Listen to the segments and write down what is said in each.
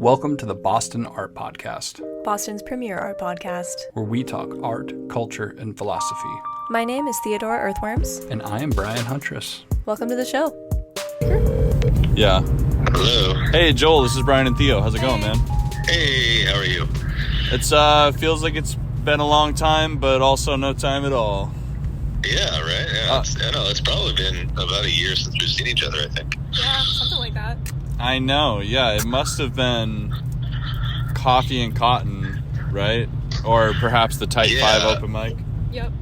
Welcome to the Boston Art Podcast, Boston's premier art podcast, where we talk art, culture, and philosophy. My name is Theodore Earthworms. And I am Brian Huntress. Welcome to the show. Yeah. Hello. Hey, Joel, this is Brian and Theo. How's it going, man? Hey, how are you? It's feels like it's been a long time, but also no time at all. Yeah, right. Yeah, it's probably been about a year since we've seen each other, I think. Yeah, something like that. I know, yeah. It must have been Coffee and Cotton, right? Or perhaps the Type 5 open mic. Yep.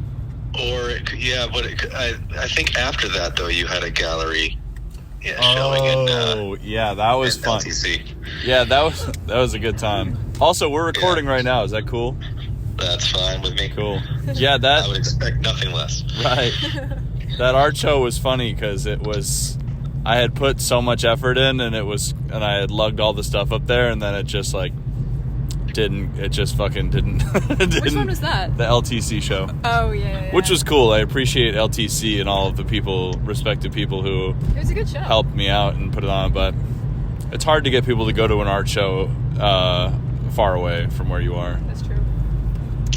I think after that, though, you had a gallery showing in that was fun. LTC. Yeah, that was a good time. Also, we're recording right now. Is that cool? That's fine with me. Cool. Yeah, I would expect nothing less. Right. That art show was funny because I had put so much effort in, and I had lugged all the stuff up there, and then it just didn't. Which one was that? The LTC show. Oh, yeah. Which was cool. I appreciate LTC and all of the respective people who It was a good show. Helped me out and put it on, but it's hard to get people to go to an art show far away from where you are. That's true.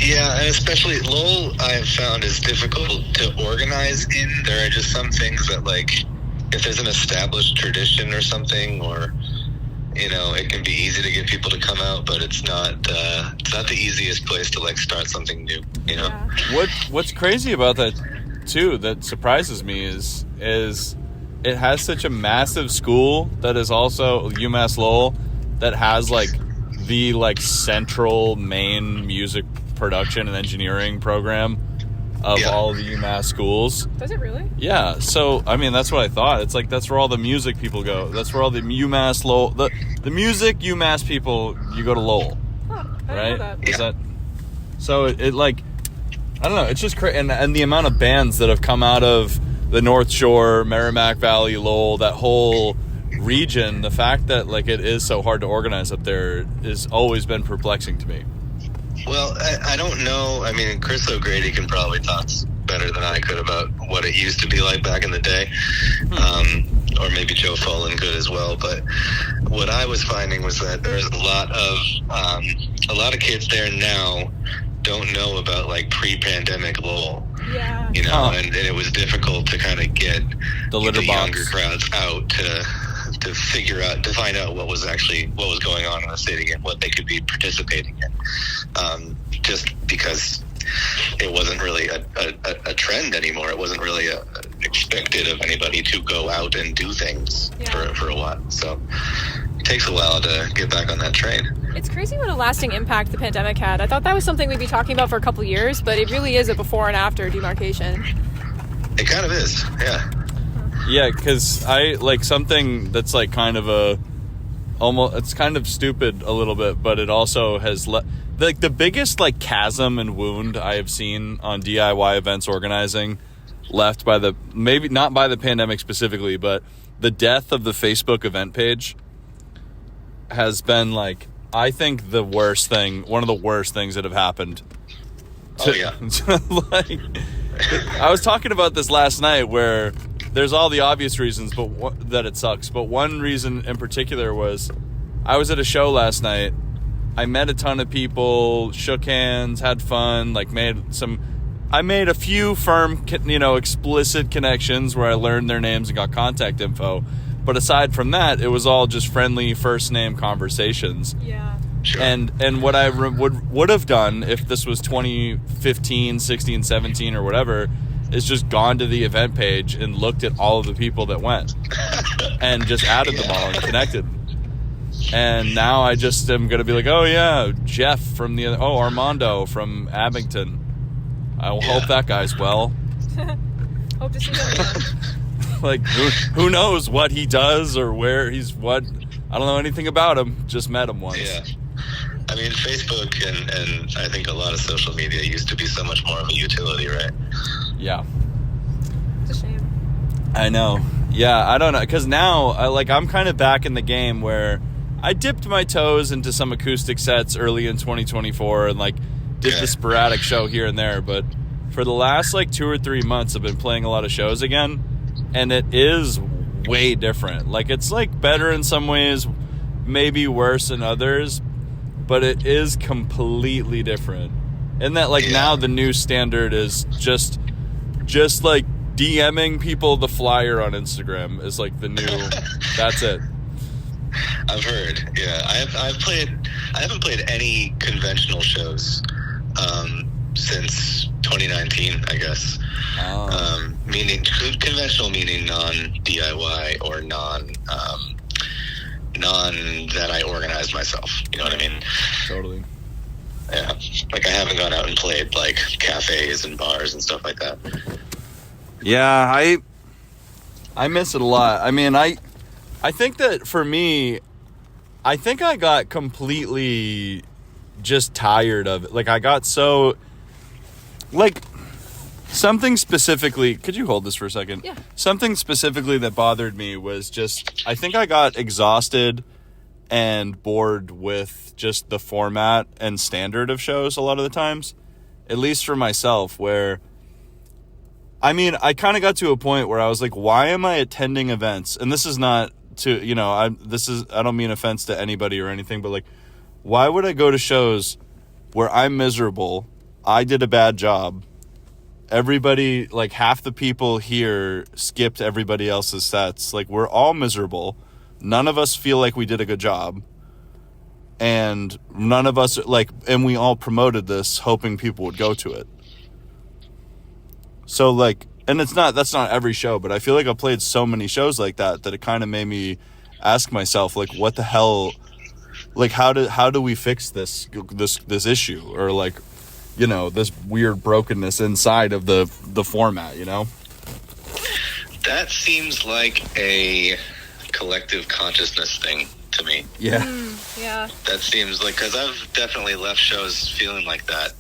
Yeah, and especially Lowell, I've found is difficult to organize in. There are just some things that, if there's an established tradition or something, or it can be easy to get people to come out, but it's not the easiest place to start something new. Yeah. What's crazy about that too, that surprises me is it has such a massive school that is also UMass Lowell that has the central main music production and engineering program of all of the UMass schools. Does it really? Yeah, so I mean that's what I thought. It's that's where all the music people go. That's where all the UMass Lowell the music UMass people, you go to Lowell. Huh, I right? didn't know that. Is that so I don't know, it's just crazy, and the amount of bands that have come out of the North Shore, Merrimack Valley, Lowell, that whole region, the fact that it is so hard to organize up there has always been perplexing to me. Well, I don't know. I mean, Chris O'Grady can probably talk better than I could about what it used to be like back in the day. Or maybe Joe Follin could as well. But what I was finding was that there's a lot of kids there now don't know about pre-pandemic Lowell. Yeah. And it was difficult to kind of get the younger crowds out to figure out, to find out what was going on in the city and what they could be participating in. Just because it wasn't really a trend anymore. It wasn't really expected of anybody to go out and do things for a while. So it takes a while to get back on that train. It's crazy what a lasting impact the pandemic had. I thought that was something we'd be talking about for a couple of years, but it really is a before and after demarcation. It kind of is, yeah. Yeah, because I something that's kind of it's kind of stupid a little bit, but it also has the biggest chasm and wound I have seen on DIY events organizing left by maybe not by the pandemic specifically, but the death of the Facebook event page has been I think one of the worst things that have happened. I was talking about this last night where there's all the obvious reasons that it sucks, but one reason in particular was I was at a show last night. I met a ton of people, shook hands, had fun, I made a few firm, explicit connections where I learned their names and got contact info. But aside from that, it was all just friendly first name conversations. Yeah. Sure. And what I would have done if this was 2015, 16, 17 or whatever is just gone to the event page and looked at all of the people that went and just added them all and connected. And now I just am going to be oh yeah, Jeff from Armando from Abington. I hope that guy's well. Hope to see him again. Who knows what he does or where he's what. I don't know anything about him. Just met him once. Yeah. I mean, Facebook and I think a lot of social media used to be so much more of a utility, right? Yeah. It's a shame. I know. Yeah, I don't know. Because now, I'm kind of back in the game where I dipped my toes into some acoustic sets early in 2024 and, did the sporadic show here and there. But for the last, 2 or 3 months, I've been playing a lot of shows again. And it is way different. It's better in some ways, maybe worse in others, but it is completely different. And that, like, now the new standard is just like DMing people the flyer on Instagram is like the new. That's it. I've heard. Yeah, I haven't played any conventional shows since 2019, I guess. Meaning conventional, meaning non-DIY or non that I organized myself. You know what I mean? Totally. Yeah, like I haven't gone out and played like cafes and bars and stuff like that. Yeah, I miss it a lot. I mean, I think that for me, I think I got completely just tired of it. Like, I got so, like, something specifically, could you hold this for a second? Yeah. Something specifically that bothered me was just, I think I got exhausted and bored with just the format and standard of shows a lot of the times, at least for myself, where, I mean, I kind of got to a point where I was like, why am I attending events? And this is not to, you know, I don't mean offense to anybody or anything, but like, why would I go to shows where I'm miserable? I did a bad job. Everybody, like half the people here skipped everybody else's sets. Like, we're all miserable. None of us feel like we did a good job. And none of us, like, and we all promoted this hoping people would go to it. So, like, and that's not every show, but I feel like I've played so many shows like that it kind of made me ask myself, like, what the hell, like, how do we fix this issue? Or, like, you know, this weird brokenness inside of the format, you know? That seems like a collective consciousness thing to me. Yeah. Yeah. That seems like, because I've definitely left shows feeling like that.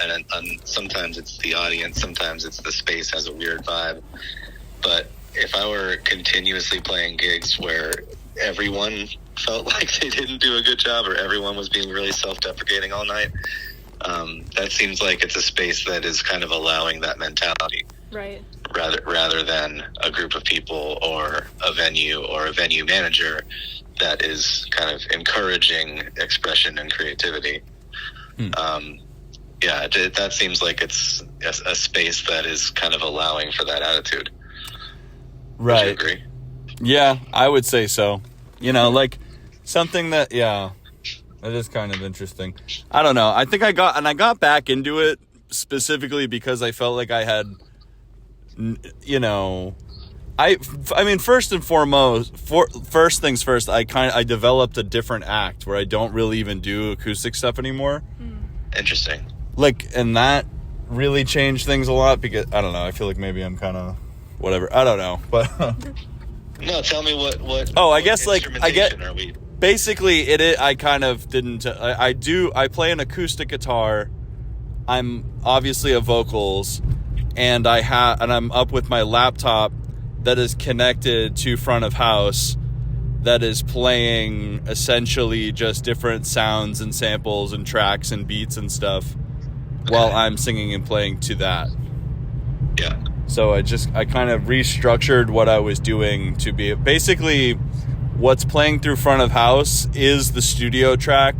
And sometimes it's the audience, sometimes it's the space has a weird vibe. But if I were continuously playing gigs where everyone felt like they didn't do a good job or everyone was being really self-deprecating all night, that seems like it's a space that is kind of allowing that mentality. Right. Rather than a group of people or a venue manager that is kind of encouraging expression and creativity. That seems like it's a space that is kind of allowing for that attitude. Right. Would you agree? Yeah, I would say so. You know, like something that, that is kind of interesting. I don't know. I think I got back into it specifically because I felt like I had, you know, I mean, first and foremost, first things first, I developed a different act where I don't really even do acoustic stuff anymore. Interesting. Like, and that really changed things a lot because, I don't know, I feel like maybe I'm kind of whatever. I don't know, but no, tell me what Oh, I guess like basically I kind of didn't I play an acoustic guitar. I'm obviously a vocals and I'm up with my laptop that is connected to front of house that is playing essentially just different sounds and samples and tracks and beats and stuff while I'm singing and playing to that. Yeah. So I kind of restructured what I was doing to be basically what's playing through front of house is the studio track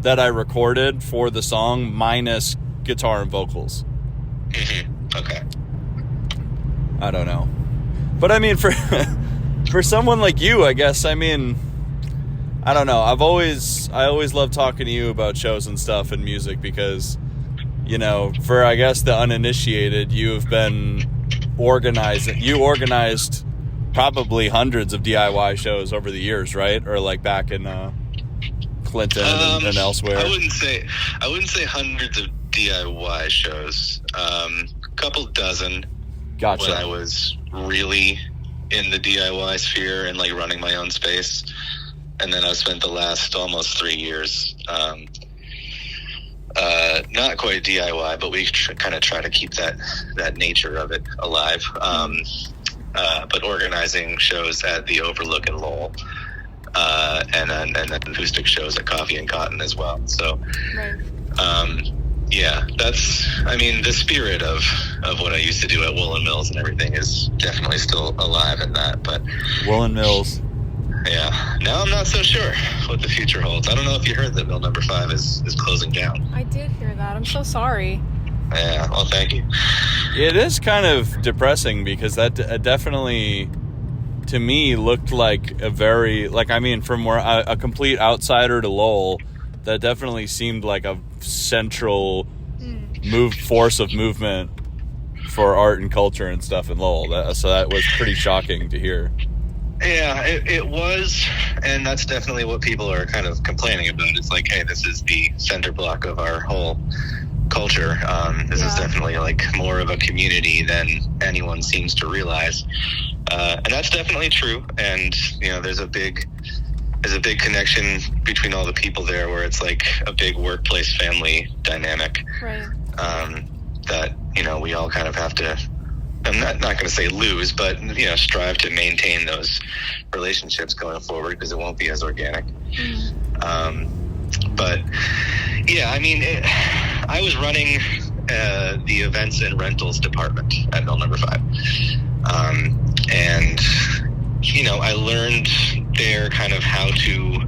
that I recorded for the song minus guitar and vocals. Mm-hmm. Okay. I don't know. But I mean, for someone like you, I guess, I mean, I don't know. I always love talking to you about shows and stuff and music because, you know, for, I guess, the uninitiated, you've been you organized probably hundreds of DIY shows over the years, right? Or like back in Clinton and elsewhere. I wouldn't say hundreds of DIY shows. Couple dozen. Gotcha. When I was really in the DIY sphere and like running my own space. And then I've spent the last almost 3 years, not quite DIY, but we kind of try to keep that nature of it alive. But organizing shows at the Overlook in Lowell, and then acoustic shows at Coffee and Cotton as well. So, Right. That's, I mean, the spirit of what I used to do at Woolen Mills and everything is definitely still alive in that. But Woolen Mills. Yeah. Now I'm not so sure what the future holds. I don't know if you heard that Mill Number 5 is closing down. I did hear that. I'm so sorry. Yeah, well, thank you. It is kind of depressing because that definitely, to me, looked like a very, like, I mean, from where a complete outsider to Lowell, that definitely seemed like a central force of movement for art and culture and stuff in Lowell. So that was pretty shocking to hear. Yeah, it was, and that's definitely what people are kind of complaining about. It's like, hey, this is the center block of our whole culture. This is definitely like more of a community than anyone seems to realize, and that's definitely true. And there's a big connection between all the people there, where it's like a big workplace family dynamic. Right. That we all kind of have to. I'm not going to say lose, but strive to maintain those relationships going forward, because it won't be as organic. But yeah, I mean, I was running the events and rentals department at Mill Number 5, and I learned there kind of how to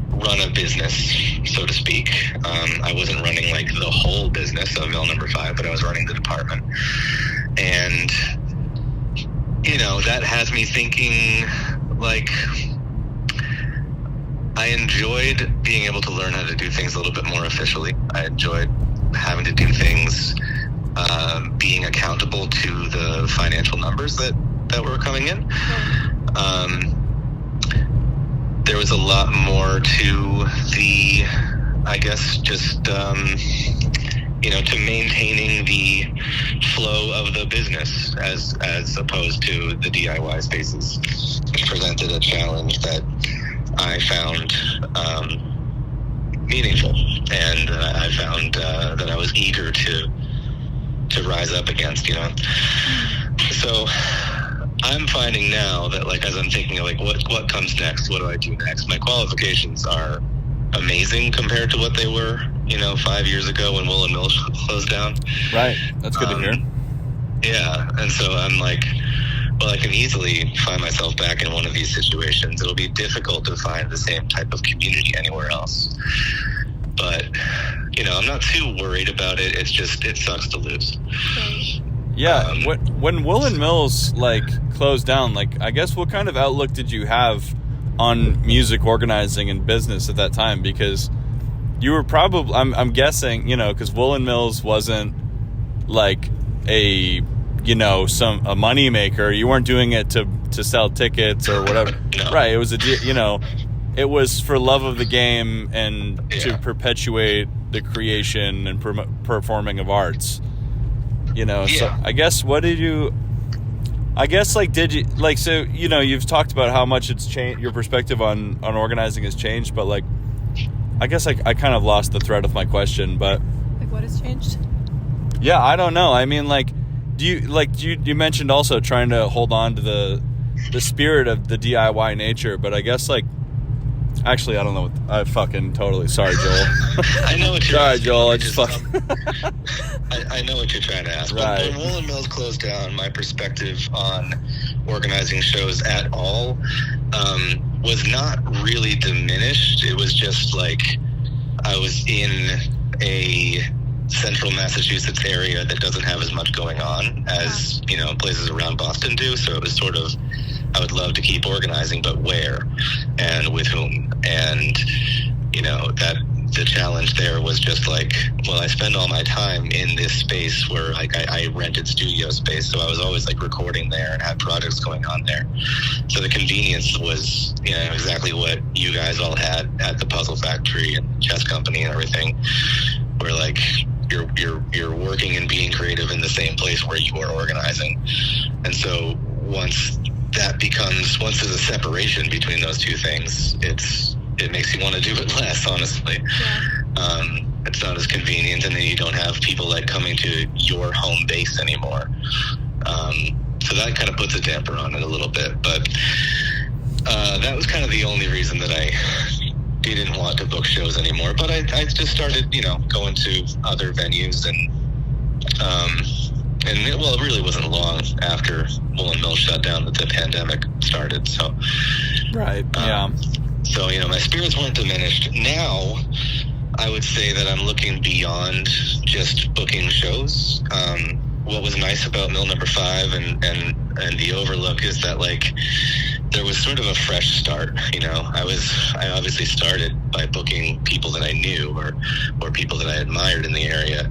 run a business, so to speak. I wasn't running like the whole business of Mill Number 5, but I was running the department. And, that has me thinking, like, I enjoyed being able to learn how to do things a little bit more officially. I enjoyed having to do things, being accountable to the financial numbers that were coming in. There was a lot more to the, I guess, just, to maintaining the flow of the business as opposed to the DIY spaces. It presented a challenge that I found meaningful, and I found that I was eager to rise up against. So I'm finding now that, like, as I'm thinking of like what comes next, what do I do next? My qualifications are amazing compared to what they were, 5 years ago when Will and Mill closed down. Right. That's good to hear. Yeah. And so I'm like, well, I can easily find myself back in one of these situations. It'll be difficult to find the same type of community anywhere else. But, I'm not too worried about it. It's just, it sucks to lose. Yeah. When Will and Mill's, closed down, I guess what kind of outlook did you have on music organizing and business at that time? Because you were probably, I'm guessing, because Will and Mills wasn't like a money maker. You weren't doing it to sell tickets or whatever. No. Right. It was it was for love of the game and to perpetuate the creation and performing of arts. So I guess did you so you've talked about how much it's changed, your perspective on organizing has changed, but I guess I kind of lost the thread of my question, but what has changed? Yeah, I don't know. I mean, you mentioned also trying to hold on to the spirit of the DIY nature, but I guess actually I don't know. I fucking totally sorry, Joel. I know what you're sorry, asking. Joel. I know what you're trying to ask. Right. When Will and Mills closed down, my perspective on organizing shows at all was not really diminished. It was just like I was in a central Massachusetts area that doesn't have as much going on as places around Boston do. So it was sort of, I would love to keep organizing, but where and with whom? And that the challenge there was just I spend all my time in this space where I rented studio space, so I was always recording there and had projects going on there. So the convenience was exactly what you guys all had at the Puzzle Factory and Chess Company and everything, where you're working and being creative in the same place where you are organizing. And so once there's a separation between those two things, it makes you want to do it less, honestly. Yeah. It's not as convenient, and then you don't have people coming to your home base anymore. So that kind of puts a damper on it a little bit, but that was kind of the only reason that I didn't want to book shows anymore. But I just started, going to other venues and and it really wasn't long after Woolen Mill shut down that the pandemic started. So, Right. Yeah. So, my spirits weren't diminished. Now, I would say that I'm looking beyond just booking shows. What was nice about Mill Number 5 and the Overlook is that, like, there was sort of a fresh start. I obviously started by booking people that I knew or people that I admired in the area.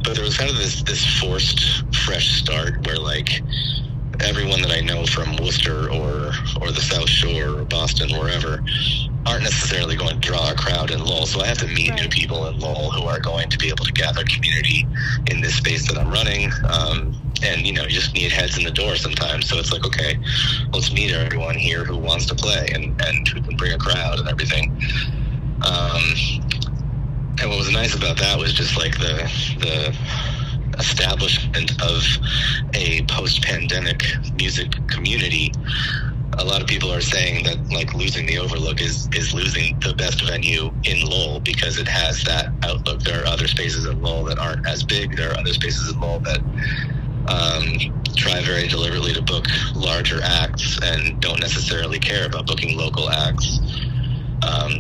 But there was kind of this forced fresh start where, like, everyone that I know from Worcester or the South Shore or Boston, wherever, aren't necessarily going to draw a crowd in Lowell. So I have to meet new people in Lowell who are going to be able to gather community in this space that I'm running. And, you just need heads in the door sometimes. So it's like, okay, let's meet everyone here who wants to play and who can bring a crowd and everything. And what was nice about that was just like the establishment of a post-pandemic music community. A lot of people are saying that, like, losing the Overlook is losing the best venue in Lowell because it has that outlook. There are other spaces in Lowell that aren't as big. There are other spaces in Lowell that try very deliberately to book larger acts and don't necessarily care about booking local acts,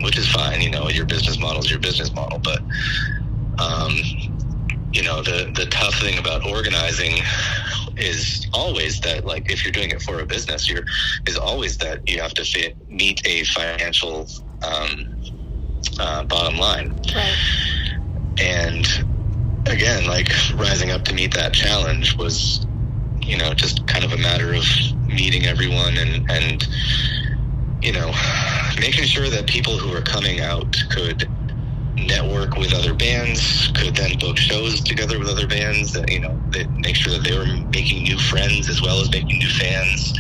which is fine. Your business model is your business model, but the tough thing about organizing is always that, like, if you're doing it for a business, is always that you have to meet a financial bottom line. Right. And again, like, rising up to meet that challenge was, just kind of a matter of meeting everyone and making sure that people who are coming out could network with other bands, could then book shows together with other bands, that, they make sure that they were making new friends as well as making new fans.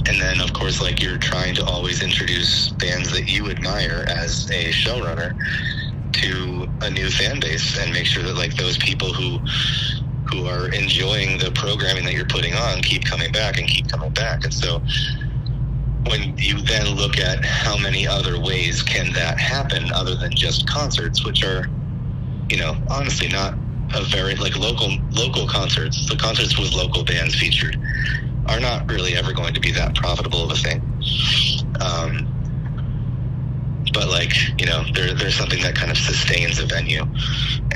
And then, of course, like, you're trying to always introduce bands that you admire as a showrunner to a new fan base and make sure that, like, those people who are enjoying the programming that you're putting on keep coming back and keep coming back. And so when you then look at how many other ways can that happen other than just concerts, which are, honestly not a very, like, local concerts, the concerts with local bands featured are not really ever going to be that profitable of a thing. But, like, there's something that kind of sustains a venue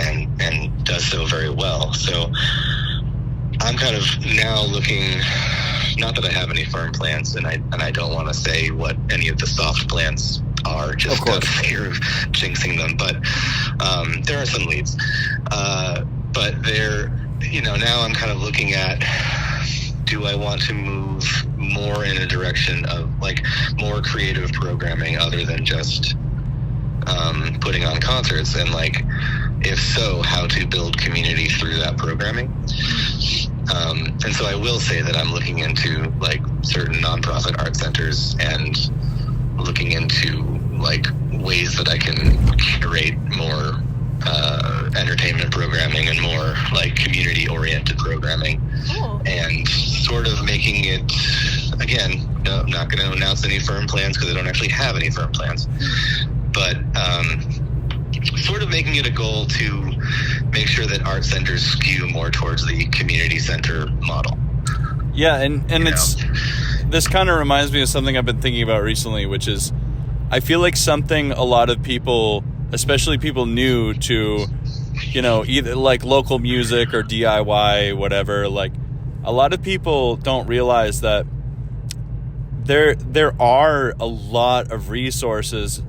and does so very well. So I'm kind of now looking, not that I have any firm plans, and I don't want to say what any of the soft plans are, just out of fear of jinxing them, but there are some leads. But they're, now I'm kind of looking at, do I want to move more in a direction of, like, more creative programming other than just putting on concerts? And, like, if so, how to build community through that programming? And so I will say that I'm looking into, like, certain nonprofit art centers and looking into, like, ways that I can curate more entertainment programming and more, like, community-oriented programming. Cool. And sort of making it, again, no, I'm not going to announce any firm plans because I don't actually have any firm plans, but sort of making it a goal to make sure that art centers skew more towards the community center model. Yeah, and this kind of reminds me of something I've been thinking about recently, which is, I feel like something a lot of people, especially people new to, either like local music or DIY, whatever, like, a lot of people don't realize that there are a lot of resources,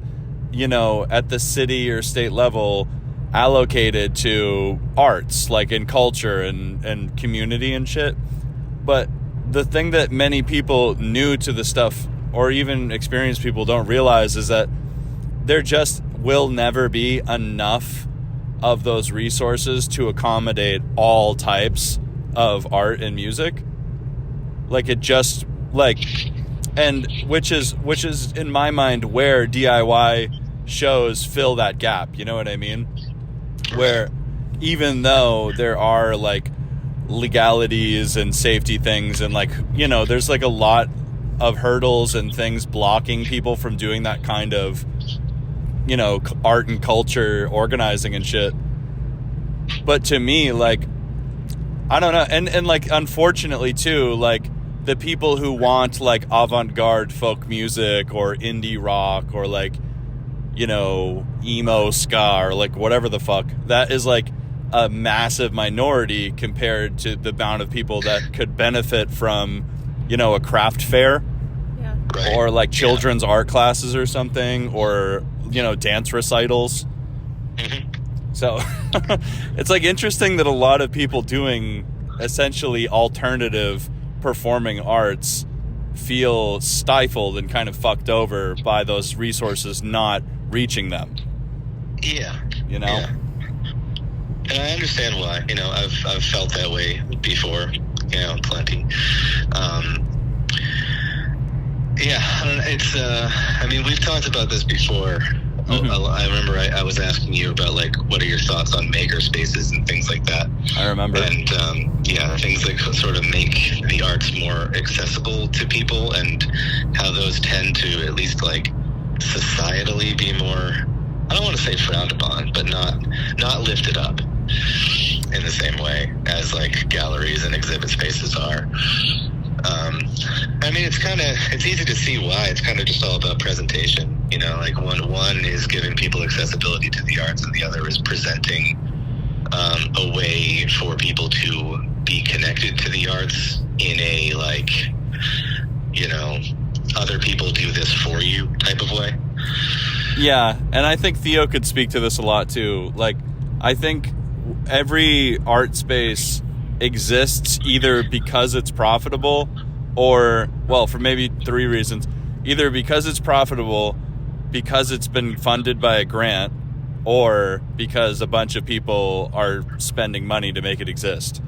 at the city or state level allocated to arts, like in culture and community and shit. But the thing that many people new to the stuff, or even experienced people, don't realize is that there just will never be enough of those resources to accommodate all types of art and music. Like, it just, like, and which is in my mind where DIY shows fill that gap, you know what I mean? Where even though there are, like, legalities and safety things and, like, there's, like, a lot of hurdles and things blocking people from doing that kind of, art and culture organizing and shit, But to me, like, I don't know. And like, unfortunately too, like, the people who want like avant-garde folk music or indie rock or like, you know, emo ska or like whatever the fuck, that is like a massive minority compared to the amount of people that could benefit from, you know, a craft fair. Yeah. Right. Or like children's art classes or something, or, you know, dance recitals. Mm-hmm. So it's like interesting that a lot of people doing essentially alternative performing arts feel stifled and kind of fucked over by those resources not reaching them. Yeah. You know? Yeah. And I understand why. You know, I've felt that way before. You know, plenty. Yeah, it's. I mean, we've talked about this before. Mm-hmm. I remember I was asking you about like, what are your thoughts on maker spaces and things like that. I remember. And yeah, things that sort of make the arts more accessible to people, and how those tend to at least like societally be more, I don't want to say frowned upon, but not lifted up in the same way as like galleries and exhibit spaces are. I mean, it's easy to see why. It's kind of just all about presentation, you know, like one is giving people accessibility to the arts, and the other is presenting a way for people to be connected to the arts in a, like, you know, other people do this for you type of way. Yeah, and I think Theo could speak to this a lot too. Like, I think every art space exists either because it's profitable or, well, for maybe three reasons. Either because it's profitable, because it's been funded by a grant, or because a bunch of people are spending money to make it exist.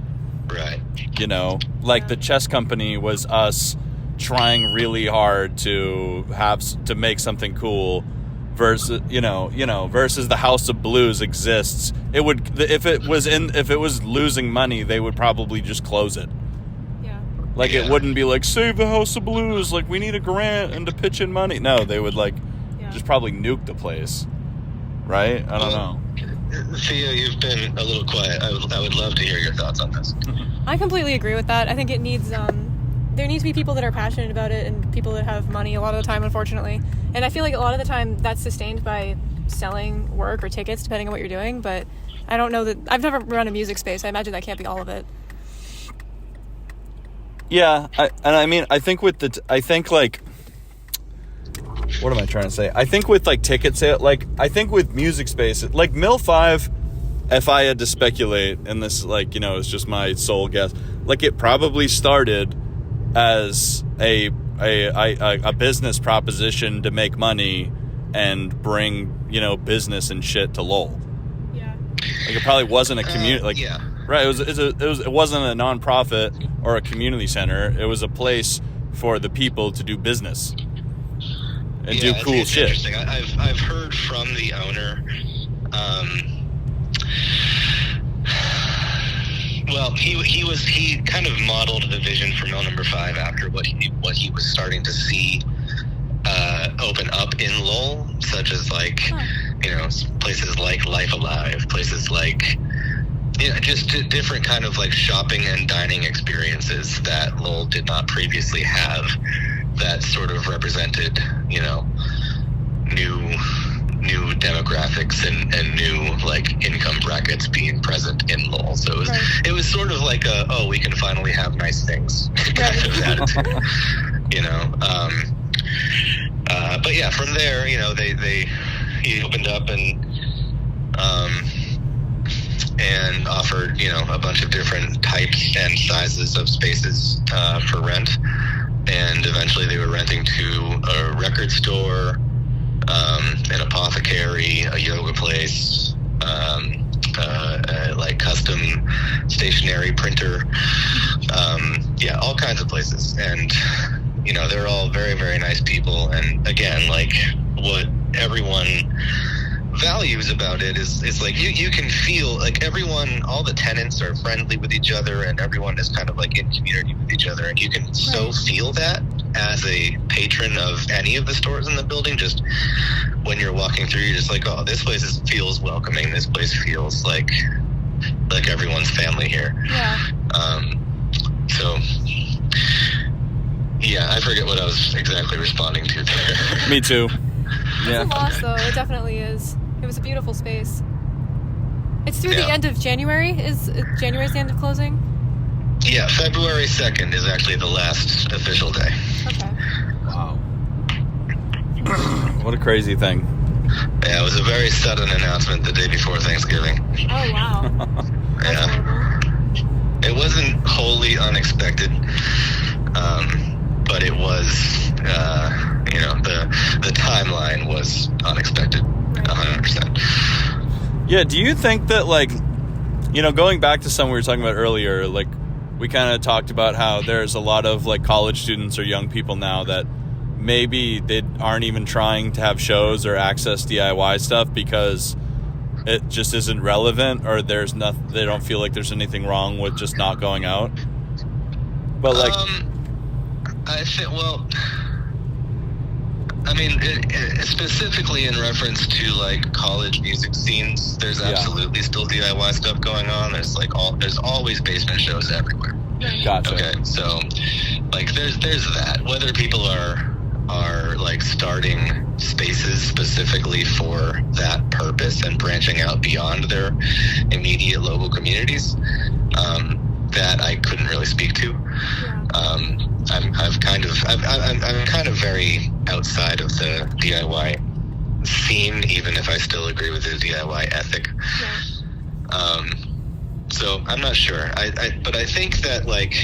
Right. You know, like the chess company was us trying really hard to make something cool, versus versus the House of Blues exists. It would, if it was losing money, they would probably just close it. Yeah. Like, it wouldn't be like, save the House of Blues, like, we need a grant and to pitch in money. No, they would like just probably nuke the place, right? I don't know. Thea, you've been a little quiet. I would love to hear your thoughts on this. I completely agree with that. I think it needs there needs to be people that are passionate about it and people that have money a lot of the time, unfortunately. And I feel like a lot of the time that's sustained by selling work or tickets, depending on what you're doing. But I don't know that, I've never run a music space. I imagine that can't be all of it. Yeah, I think what am I trying to say? I think with like ticket sale, like I think with music spaces, like Mill 5, if I had to speculate, and this, like, you know, it's just my sole guess, like it probably started as a business proposition to make money and bring, you know, business and shit to Lowell. Yeah. Like, it probably wasn't a community. Like, yeah. Right. It wasn't a nonprofit or a community center. It was a place for the people to do business and do cool it's shit. Interesting. I've heard from the owner. Well, he kind of modeled the vision for Mill Number 5 after what he was starting to see open up in Lowell, such as like, you know, places like Life Alive, places like, you know, just different kind of like shopping and dining experiences that Lowell did not previously have, that sort of represented, you know, new demographics and new like income brackets being present in Lowell. So it was sort of like we can finally have nice things kind of attitude, you know. But yeah, from there, you know, he opened up and offered, you know, a bunch of different types and sizes of spaces for rent, and eventually they were renting to a record store, an apothecary, a yoga place, like custom stationery printer, all kinds of places. And, you know, they're all very, very nice people. And again, like, what everyone values about it is like you can feel like everyone, all the tenants are friendly with each other, and everyone is kind of like in community with each other, and you can so feel that as a patron of any of the stores in the building. Just when you're walking through, you're just like, oh, this place feels welcoming, this place feels like, like everyone's family here. Yeah. So yeah, I forget what I was exactly responding to there. Me too. Yeah. It's a loss, though. It definitely is. It was a beautiful space. It's through the Yeah. end of January. January's the end of closing? Yeah, February 2nd is actually the last official day. Okay. Wow. What a crazy thing. Yeah, it was a very sudden announcement the day before Thanksgiving. Oh, wow. That's Yeah. horrible. It wasn't wholly unexpected, but it was, the timeline was unexpected, 100%. Yeah, do you think that, like, going back to something we were talking about earlier, like, we kind of talked about how there's a lot of, like, college students or young people now that maybe they aren't even trying to have shows or access DIY stuff because it just isn't relevant, or there's nothing, they don't feel like there's anything wrong with just not going out. But, like, I think, specifically in reference to, like, college music scenes, there's absolutely still DIY stuff going on. There's always basement shows everywhere. gotcha. Okay, so, like, there's that. Whether people are like starting spaces specifically for that purpose and branching out beyond their immediate local communities, that I couldn't really speak to. I'm kind of very outside of the DIY scene, even if I still agree with the DIY ethic. So I'm not sure. But I think that, like,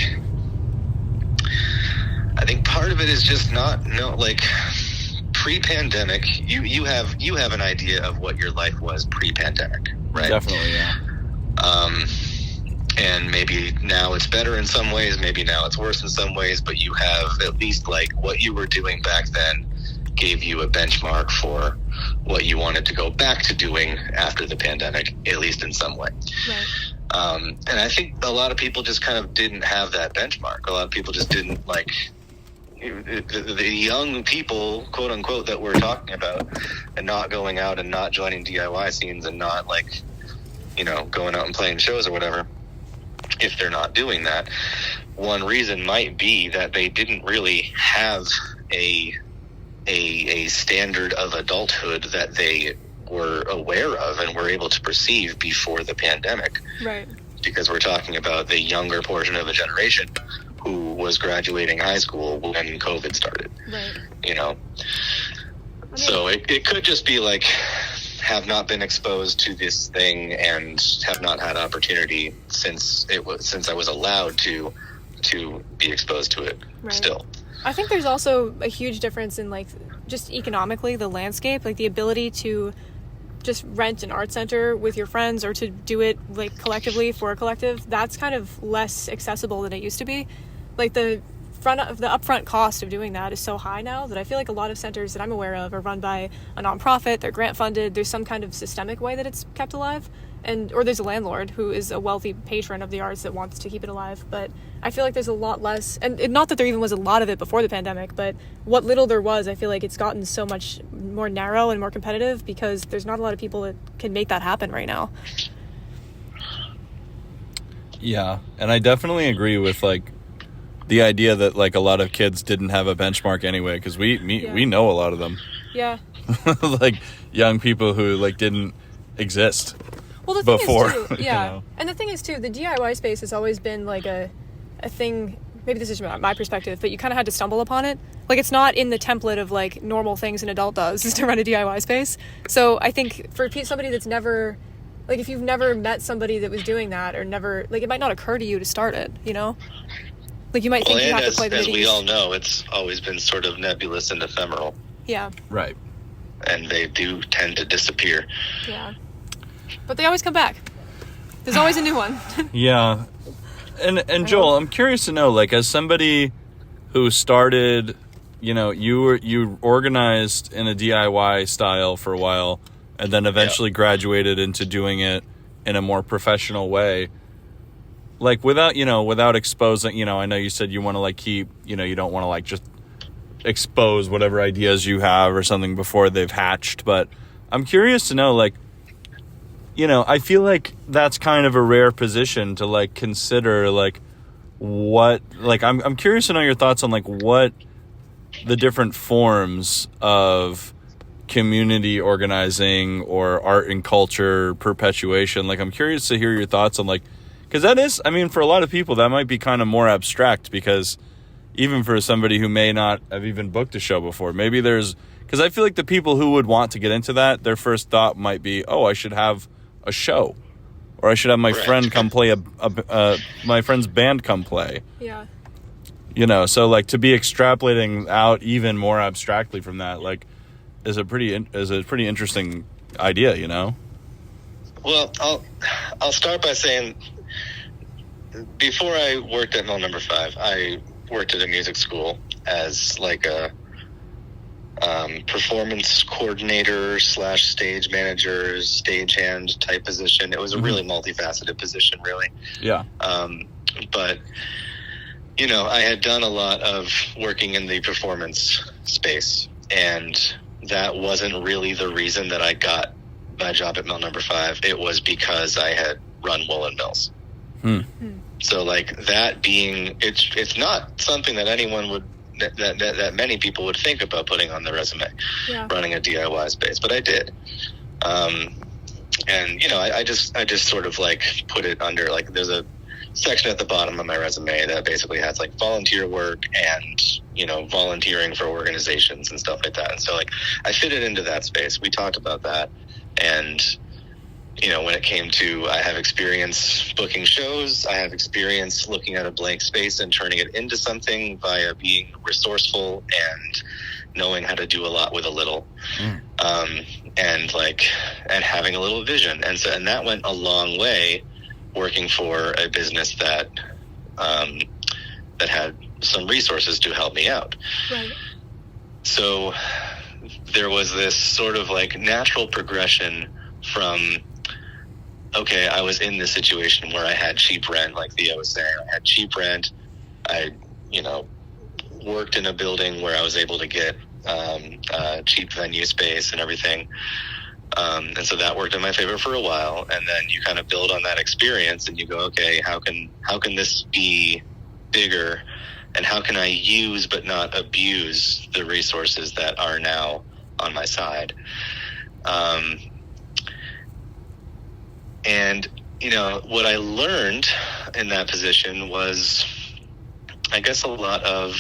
I think part of it is just like, pre-pandemic, you have an idea of what your life was pre-pandemic, right? Definitely, yeah. And maybe now it's better in some ways, maybe now it's worse in some ways, but you have at least, like, what you were doing back then gave you a benchmark for what you wanted to go back to doing after the pandemic, at least in some way. Right. And I think a lot of people just kind of didn't have that benchmark. A lot of people just didn't, like, the young people, quote unquote, that we're talking about, and not going out and not joining DIY scenes and not, like, going out and playing shows or whatever. If they're not doing that, one reason might be that they didn't really have a standard of adulthood that they were aware of and were able to perceive before the pandemic. Right. Because we're talking about the younger portion of a generation who was graduating high school when COVID started. Right. So it could just be, like, have not been exposed to this thing and have not had opportunity since I was allowed to be exposed to it. Right. Still. I think there's also a huge difference in, like, just economically, the landscape, like the ability to just rent an art center with your friends or to do it, like, collectively for a collective. That's kind of less accessible than it used to be. Like, the upfront cost of doing that is so high now that I feel like a lot of centers that I'm aware of are run by a nonprofit, they're grant funded, there's some kind of systemic way that it's kept alive, or there's a landlord who is a wealthy patron of the arts that wants to keep it alive. But I feel like there's a lot less, and not that there even was a lot of it before the pandemic, but what little there was, I feel like it's gotten so much more narrow and more competitive because there's not a lot of people that can make that happen right now. Yeah, and I definitely agree with, like, the idea that, like, a lot of kids didn't have a benchmark anyway, because we know a lot of them. Yeah. Like, young people who, like, didn't exist. Well, the thing before, is, too, yeah. you know. And the thing is, too, the DIY space has always been, like, a thing, maybe this is my perspective, but you kind of had to stumble upon it. Like, it's not in the template of, like, normal things an adult does is to run a DIY space. So I think for somebody that's never, like, if you've never met somebody that was doing that, or never, like, it might not occur to you to start it, Like, you might think you have to play the as midis. we all know, it's always been sort of nebulous and ephemeral. Yeah. Right. And they do tend to disappear. Yeah. But they always come back. There's always a new one. Yeah. And Joel, I'm curious to know, like, as somebody who started, you organized in a DIY style for a while and then eventually graduated into doing it in a more professional way. Like, without exposing, I know you said you want to, like, keep, you don't want to, like, just expose whatever ideas you have or something before they've hatched. But I'm curious to know, like, you know, I feel like that's kind of a rare position to like consider, like what, like I'm curious to know your thoughts on like what the different forms of community organizing or art and culture perpetuation. Like, I'm curious to hear your thoughts on like, because that is, I mean, for a lot of people that might be kind of more abstract, because even for somebody who may not have even booked a show before, maybe there's, because I feel like the people who would want to get into that, their first thought might be, oh, I should have a show, or I should have my friend come play my friend's band come play. Yeah. You know, so like to be extrapolating out even more abstractly from that, like, is a pretty interesting idea, you know? Well, I'll start by saying, before I worked at Mill Number 5, I worked at a music school as like a performance coordinator / stage manager, stagehand type position. It was a really multifaceted position, really. Yeah. But, you know, I had done a lot of working in the performance space, and that wasn't really the reason that I got my job at Mill Number 5. It was because I had run woolen mills. So like that being, it's not something that anyone would, that many people would think about putting on their resume, running a DIY space, but I did. And you know, I just sort of like put it under, like, there's a section at the bottom of my resume that basically has like volunteer work and, you know, volunteering for organizations and stuff like that. And so like I fit it into that space. We talked about that. And, you know, when it came to, I have experience booking shows, I have experience looking at a blank space and turning it into something via being resourceful and knowing how to do a lot with a little, and having a little vision. And so, and that went a long way, working for a business that had some resources to help me out. Right. So there was this sort of like natural progression from, okay, I was in this situation where I had cheap rent, like Theo was saying. I had cheap rent. I, you know, worked in a building where I was able to get cheap venue space and everything. And so that worked in my favor for a while. And then you kind of build on that experience and you go, okay, how can this be bigger? And how can I use but not abuse the resources that are now on my side? And, you know, what I learned in that position was, I guess, a lot of,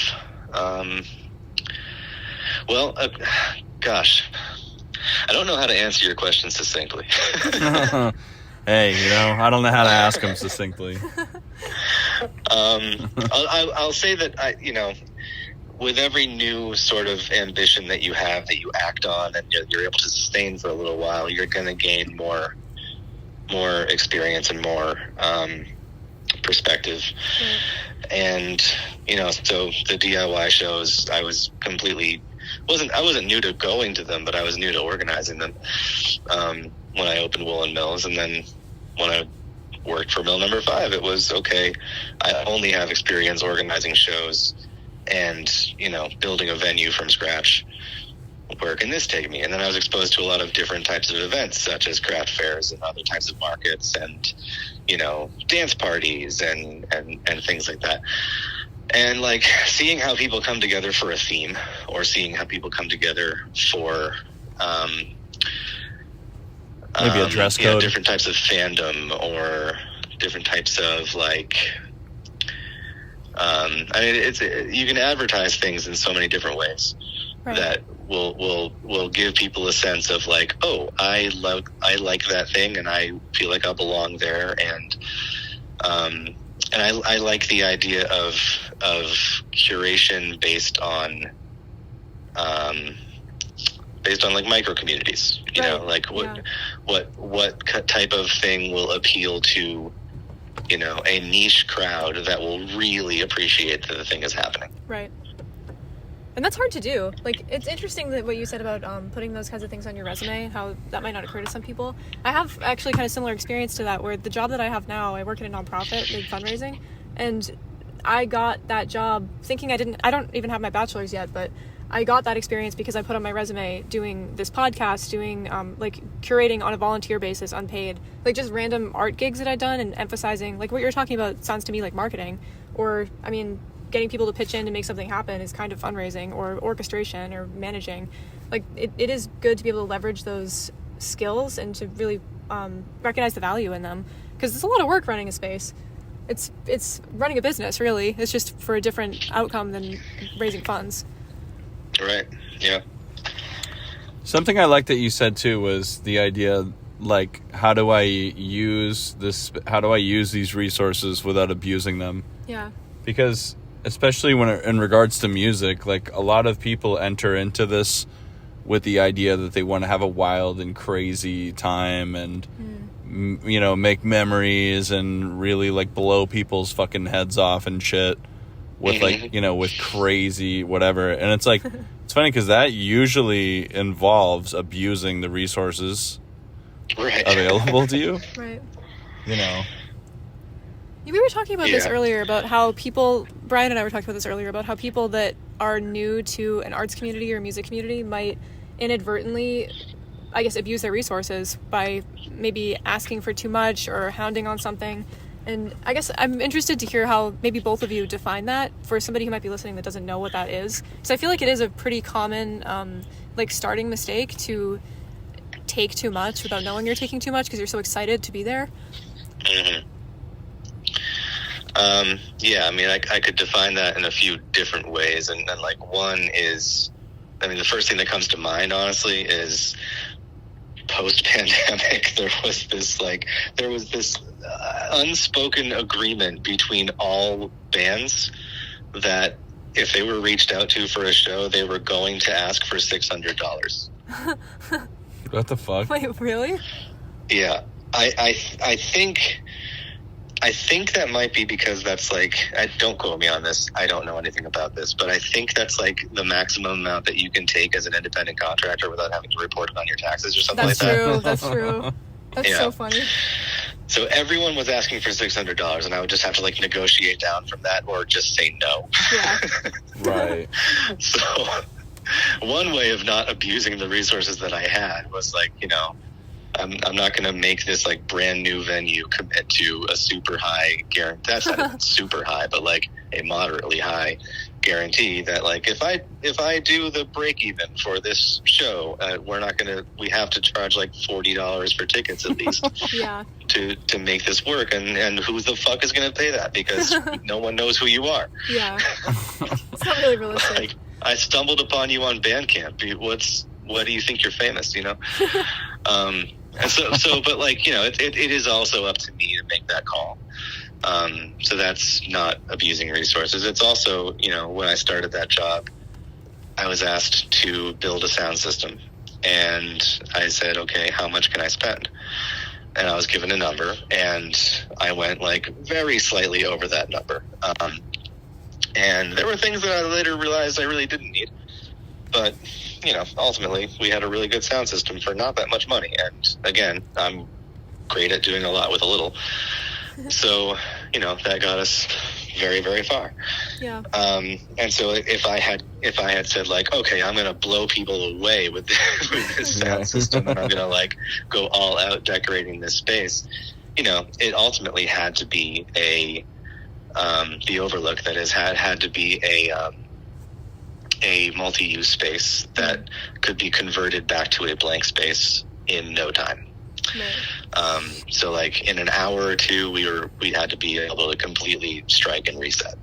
gosh, I don't know how to answer your question succinctly. Hey, you know, I don't know how to ask them succinctly. I'll say that, you know, with every new sort of ambition that you have, that you act on and you're able to sustain for a little while, you're going to gain more experience and more perspective. And, you know, so the DIY shows, I wasn't new to going to them, but I was new to organizing them when I opened Woolen Mills. And then when I worked for Mill Number 5, it was, okay, I only have experience organizing shows and, you know, building a venue from scratch. Where can this take me? And then I was exposed to a lot of different types of events, such as craft fairs and other types of markets and, you know, dance parties and things like that. And like seeing how people come together for a theme, or seeing how people come together for maybe a dress code, different types of fandom, or different types of like, I mean, you can advertise things in so many different ways. Right. That will give people a sense of like, oh, I like that thing and I feel like I belong there, and I like the idea of curation based on like micro communities, you know, like what type of thing will appeal to, you know, a niche crowd that will really appreciate that the thing is happening. Right. And that's hard to do. Like, it's interesting that what you said about putting those kinds of things on your resume, how that might not occur to some people. I have actually kind of similar experience to that, where the job that I have now, I work in a nonprofit, like fundraising, and I got that job thinking I don't even have my bachelor's yet, but I got that experience because I put on my resume doing this podcast, doing like curating on a volunteer basis, unpaid, like just random art gigs that I'd done, and emphasizing like what you're talking about sounds to me like marketing, or I mean, getting people to pitch in to make something happen is kind of fundraising or orchestration or managing. Like it is good to be able to leverage those skills and to really recognize the value in them, because it's a lot of work running a space. It's running a business, really. It's just for a different outcome than raising funds. Right. Yeah. Something I like that you said too was the idea, like, how do I use these resources without abusing them? Yeah. Because especially when in regards to music, like, a lot of people enter into this with the idea that they want to have a wild and crazy time and you know, make memories and really like blow people's fucking heads off and shit with like, you know, with crazy whatever. And it's like, it's funny because that usually involves abusing the resources available to you. Right. You know. We were talking about this earlier, about how people, Brian and I were talking about this earlier, about how people that are new to an arts community or music community might inadvertently, I guess, abuse their resources by maybe asking for too much or hounding on something. And I guess I'm interested to hear how maybe both of you define that for somebody who might be listening that doesn't know what that is. Because I feel like it is a pretty common, like, starting mistake to take too much without knowing you're taking too much because you're so excited to be there. Yeah, I mean, I could define that in a few different ways. And like, one is, I mean, the first thing that comes to mind, honestly, is post-pandemic, there was this unspoken agreement between all bands that if they were reached out to for a show, they were going to ask for $600. What the fuck? Wait, really? Yeah. I think that might be because that's like, don't quote me on this, I don't know anything about this, but I think that's like the maximum amount that you can take as an independent contractor without having to report it on your taxes or something like that. That's true. That's so funny. So everyone was asking for $600, and I would just have to like negotiate down from that or just say no. Yeah. Right. So one way of not abusing the resources that I had was like, you know, I'm not going to make this like brand new venue commit to a super high guarantee. That's not super high, but like a moderately high guarantee that like if I do the break even for this show, we have to charge like $40 for tickets at least. Yeah. To make this work, and who the fuck is going to pay that, because no one knows who you are. Yeah. It's not really realistic. Like, I stumbled upon you on Bandcamp. What do you think you're famous, you know? And so, but like, you know, it is also up to me to make that call. So that's not abusing resources. It's also, you know, when I started that job, I was asked to build a sound system, and I said, okay, how much can I spend? And I was given a number, and I went like very slightly over that number. And there were things that I later realized I really didn't need. But, you know, ultimately, we had a really good sound system for not that much money. And again, I'm great at doing a lot with a little. So, you know, that got us very, very far. Yeah. And so if I had said like, okay, I'm going to blow people away with this sound system, and I'm going to like go all out decorating this space, you know, it ultimately had to be the Overlook, that is, had to be a multi-use space that could be converted back to a blank space in no time. Right. So like in an hour or two, we had to be able to completely strike and reset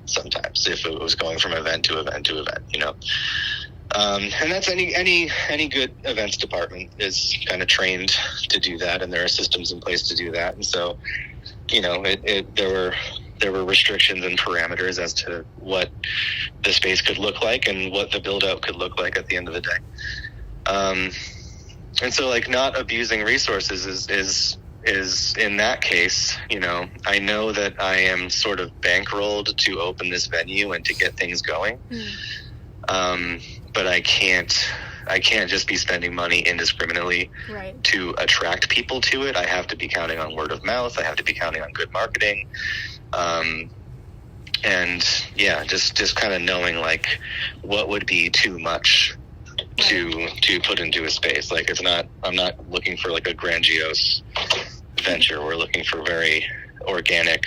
sometimes if it was going from event to event to event, you know. And that's any good events department is kind of trained to do that, and there are systems in place to do that. And so, you know, there were restrictions and parameters as to what the space could look like and what the build out could look like at the end of the day. And so like not abusing resources is in that case, you know, I know that I am sort of bankrolled to open this venue and to get things going. But I can't just be spending money indiscriminately to attract people to it. I have to be counting on word of mouth. I have to be counting on good marketing. and yeah, just kind of knowing like what would be too much to put into a space. Like I'm not looking for like a grandiose venture. We're looking for very organic,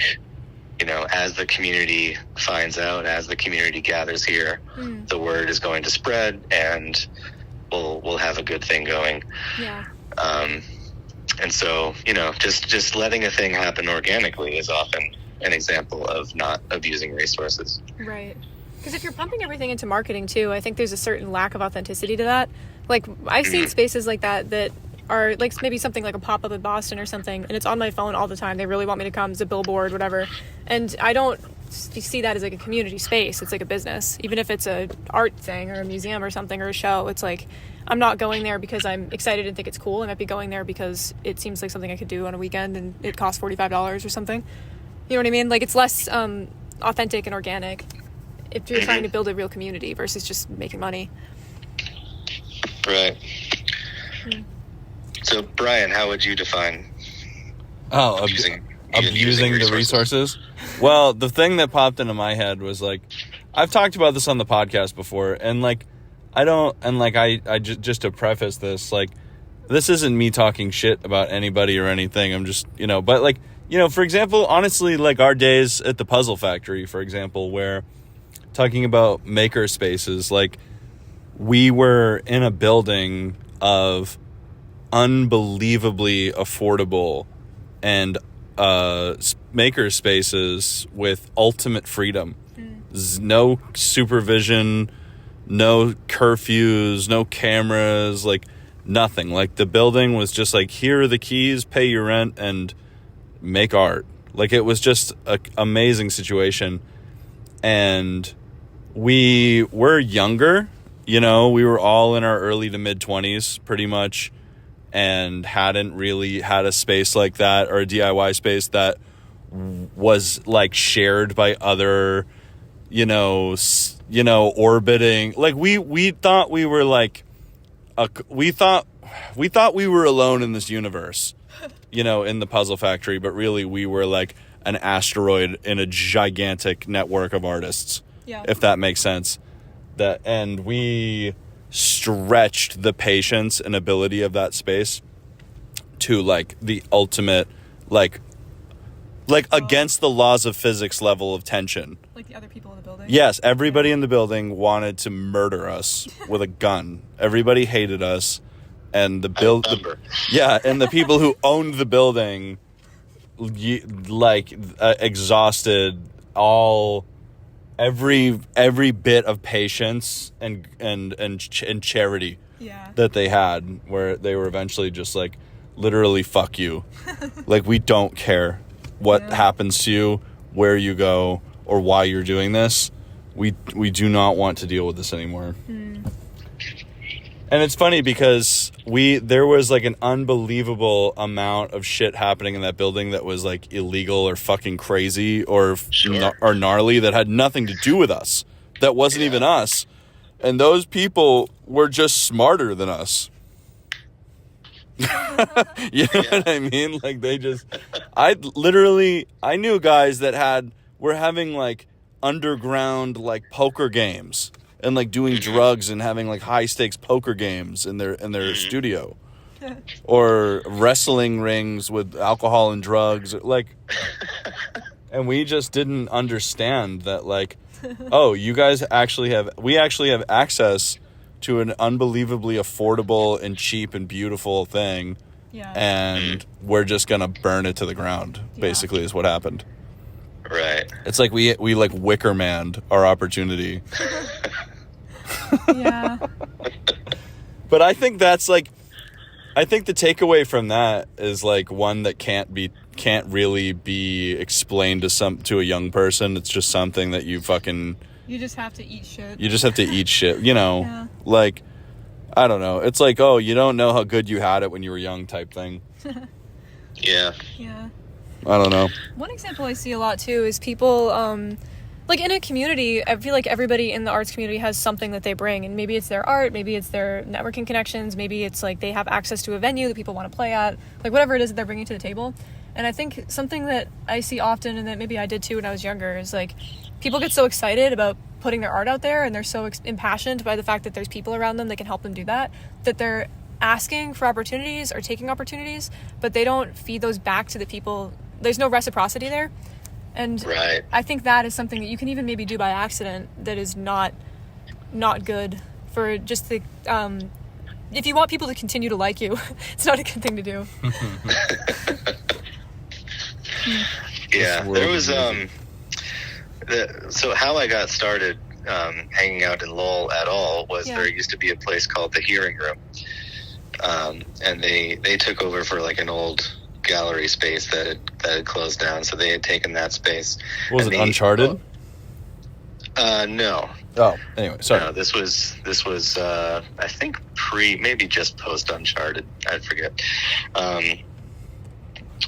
as the community finds out, as the community gathers here, the word is going to spread, and we'll have a good thing going. Yeah. And so, just letting a thing happen organically is often an example of not abusing resources. Right. Because if you're pumping everything into marketing too, I think there's a certain lack of authenticity to that. Like, I've seen spaces like that are like maybe something like a pop-up in Boston or something, and it's on my phone all the time. They really want me to come. It's a billboard, whatever. And I don't see that as like a community space. It's like a business. Even if it's a art thing or a museum or something or a show, it's like I'm not going there because I'm excited and think it's cool. I might be going there because it seems like something I could do on a weekend and it costs $45 or something. You know what I mean? Like, it's less authentic and organic if you're trying to build a real community versus just making money. Right. So, Brian, how would you define abusing the resources? Well, the thing that popped into my head was like, I've talked about this on the podcast before, and like, I just to preface this, like, this isn't me talking shit about anybody or anything. I'm just, but like, for example, honestly, like our days at the Puzzle Factory, for example, where talking about maker spaces, like we were in a building of unbelievably affordable and maker spaces with ultimate freedom. No supervision, no curfews, no cameras, like nothing. Like the building was just like, here are the keys, pay your rent, and make art. Like, it was just an amazing situation. And we were younger, we were all in our early to mid 20s pretty much, and hadn't really had a space like that, or a DIY space that was like shared by other, orbiting. Like we thought we were like, we thought we were alone in this universe, in the Puzzle Factory, but really we were like an asteroid in a gigantic network of artists. Yeah. If that makes sense. And we stretched the patience and ability of that space to like the ultimate, like against the laws of physics level of tension. Like the other people in the building? Yes, everybody in the building wanted to murder us with a gun. Everybody hated us. And and the people who owned the building, exhausted every bit of patience and charity that they had, where they were eventually just like, literally, fuck you. Like, we don't care what happens to you, where you go, or why you're doing this. We do not want to deal with this anymore. And it's funny because there was like an unbelievable amount of shit happening in that building that was like illegal or fucking crazy or gnarly, that had nothing to do with us. That wasn't even us. And those people were just smarter than us. You know what I mean? Like, I knew guys that were having like underground like poker games and like doing drugs and having like high stakes poker games in their studio, or wrestling rings with alcohol and drugs, like, and we just didn't understand that, like, oh, we actually have access to an unbelievably affordable and cheap and beautiful thing. Yeah. And we're just gonna burn it to the ground, basically, is what happened. Right. It's like we like Wicker Man'd our opportunity. Yeah. But I think the takeaway from that is like one that can't really be explained to a young person. It's just something that you just have to eat shit. You just have to eat shit, Yeah. Like, I don't know. It's like, oh, you don't know how good you had it when you were young type thing. Yeah. Yeah. I don't know. One example I see a lot too is people, like in a community, I feel like everybody in the arts community has something that they bring, and maybe it's their art, maybe it's their networking connections, maybe it's like they have access to a venue that people want to play at, like whatever it is that they're bringing to the table. And I think something that I see often, and that maybe I did too when I was younger, is like people get so excited about putting their art out there, and they're so impassioned by the fact that there's people around them that can help them do that, that they're asking for opportunities or taking opportunities, but they don't feed those back to the people. There's no reciprocity there. And Right. I think that is something that you can even maybe do by accident that is not good for just the if you want people to continue to like you, it's not a good thing to do. Yeah, there was so how I got started hanging out in Lowell at all was there used to be a place called the Hearing Room, and they took over for like an old gallery space that had closed down, so they had taken that space. Was it Uncharted? No. Oh, anyway, sorry. No, this was I think maybe just post Uncharted. I forget.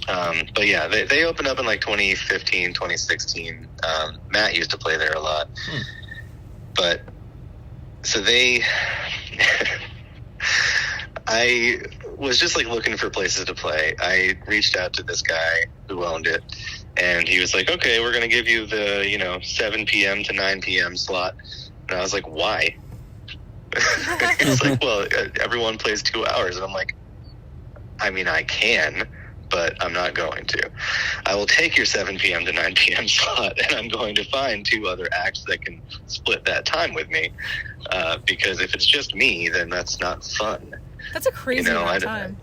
But yeah, they opened up in like 2015, 2016. Matt used to play there a lot. But so I was just like looking for places to play. I reached out to this guy who owned it, and he was like, okay, we're going to give you the, 7 p.m. to 9 p.m. slot. And I was like, why? He's like, well, everyone plays 2 hours. And I'm like, I mean, I can, but I'm not going to. I will take your 7 p.m. to 9 p.m. slot, and I'm going to find 2 other acts that can split that time with me. Because if it's just me, then that's not fun. That's a crazy long time.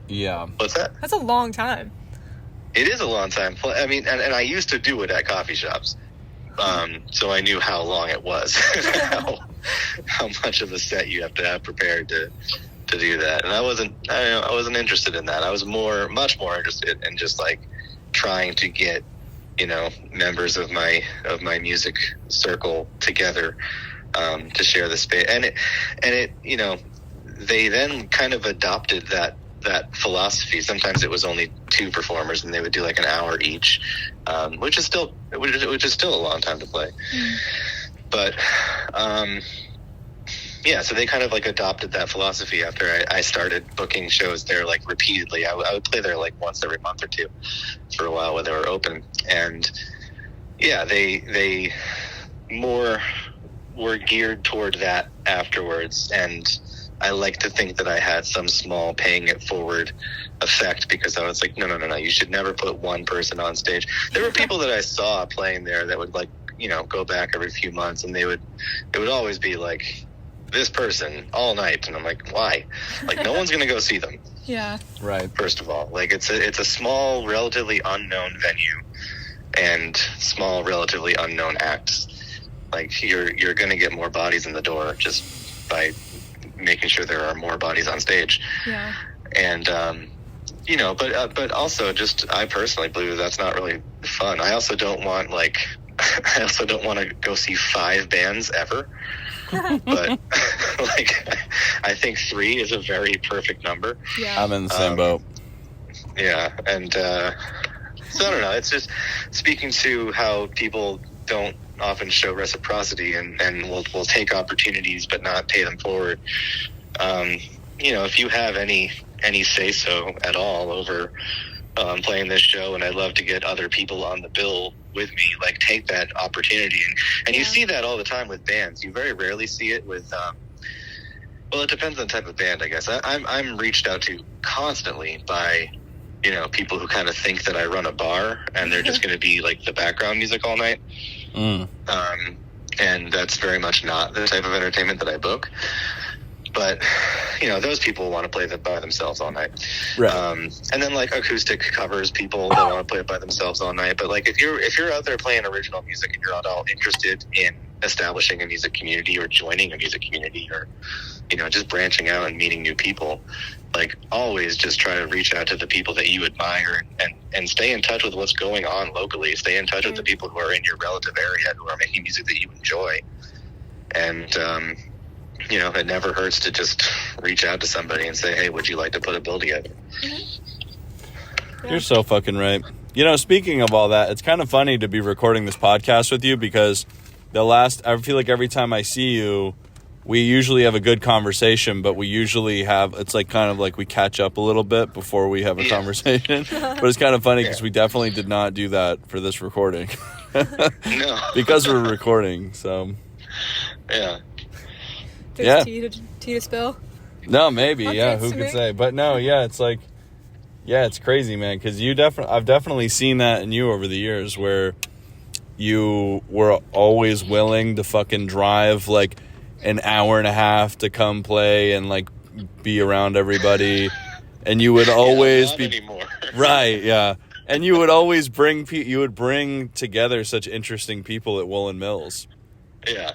Yeah. What's that? That's a long time. It is a long time. I mean, and I used to do it at coffee shops. So I knew how long it was, how much of a set you have to have prepared to do that. And I wasn't interested in that. I was much more interested in just like trying to get, members of my music circle together, to share the space. And it, they then kind of adopted that philosophy. Sometimes it was only 2 performers, and they would do like an hour each, which is still a long time to play. But yeah, so they kind of like adopted that philosophy after I started booking shows there like repeatedly. I would play there like once every month or 2 for a while when they were open, and yeah, they more were geared toward that afterwards. And I like to think that I had some small paying it forward effect, because I was like, no, you should never put one person on stage. There were people that I saw playing there that would like, go back every few months, and it would always be like this person all night. And I'm like, why? Like, no one's going to go see them. Yeah. Right. First of all, like it's a small, relatively unknown venue and small, relatively unknown acts. Like you're going to get more bodies in the door just by making sure there are more bodies on stage. Yeah. And but also just I personally believe that's not really fun. I also don't want to go see 5 bands ever. But like I think 3 is a very perfect number. Yeah. I'm in the same boat. Yeah, and so I don't know. It's just speaking to how people don't often show reciprocity and will take opportunities but not pay them forward. If you have any say so at all over playing this show, and I'd love to get other people on the bill with me, like take that opportunity. And you see that all the time with bands. You very rarely see it with well, it depends on the type of band, I guess. I'm reached out to constantly by people who kind of think that I run a bar and they're just going to be like the background music all night. And that's very much not the type of entertainment that I book. But those people want to play that by themselves all night. Right. And then like acoustic covers, people that want to play it by themselves all night. But like if you're out there playing original music and you're not all interested in establishing a music community or joining a music community or just branching out and meeting new people, like always just try to reach out to the people that you admire and stay in touch with what's going on locally. Stay in touch with the people who are in your relative area who are making music that you enjoy. And it never hurts to just reach out to somebody and say, hey, would you like to put a bill together? You're so fucking right. Speaking of all that, it's kind of funny to be recording this podcast with you, because I feel like every time I see you, we usually have a good conversation, but we usually it's like kind of like we catch up a little bit before we have a conversation. But it's kind of funny because we definitely did not do that for this recording. No. because we're recording. So Yeah. There's Yeah. tea to spill. no, maybe Hot yeah. takes Who to could make. say? But no, yeah. It's like, yeah, it's crazy, man. Because I've definitely seen that in you over the years, where you were always willing to fucking drive like an hour and a half to come play and like be around everybody, and you would always not be anymore. right, yeah. And you would always bring together such interesting people at Woolen Mills. Yeah.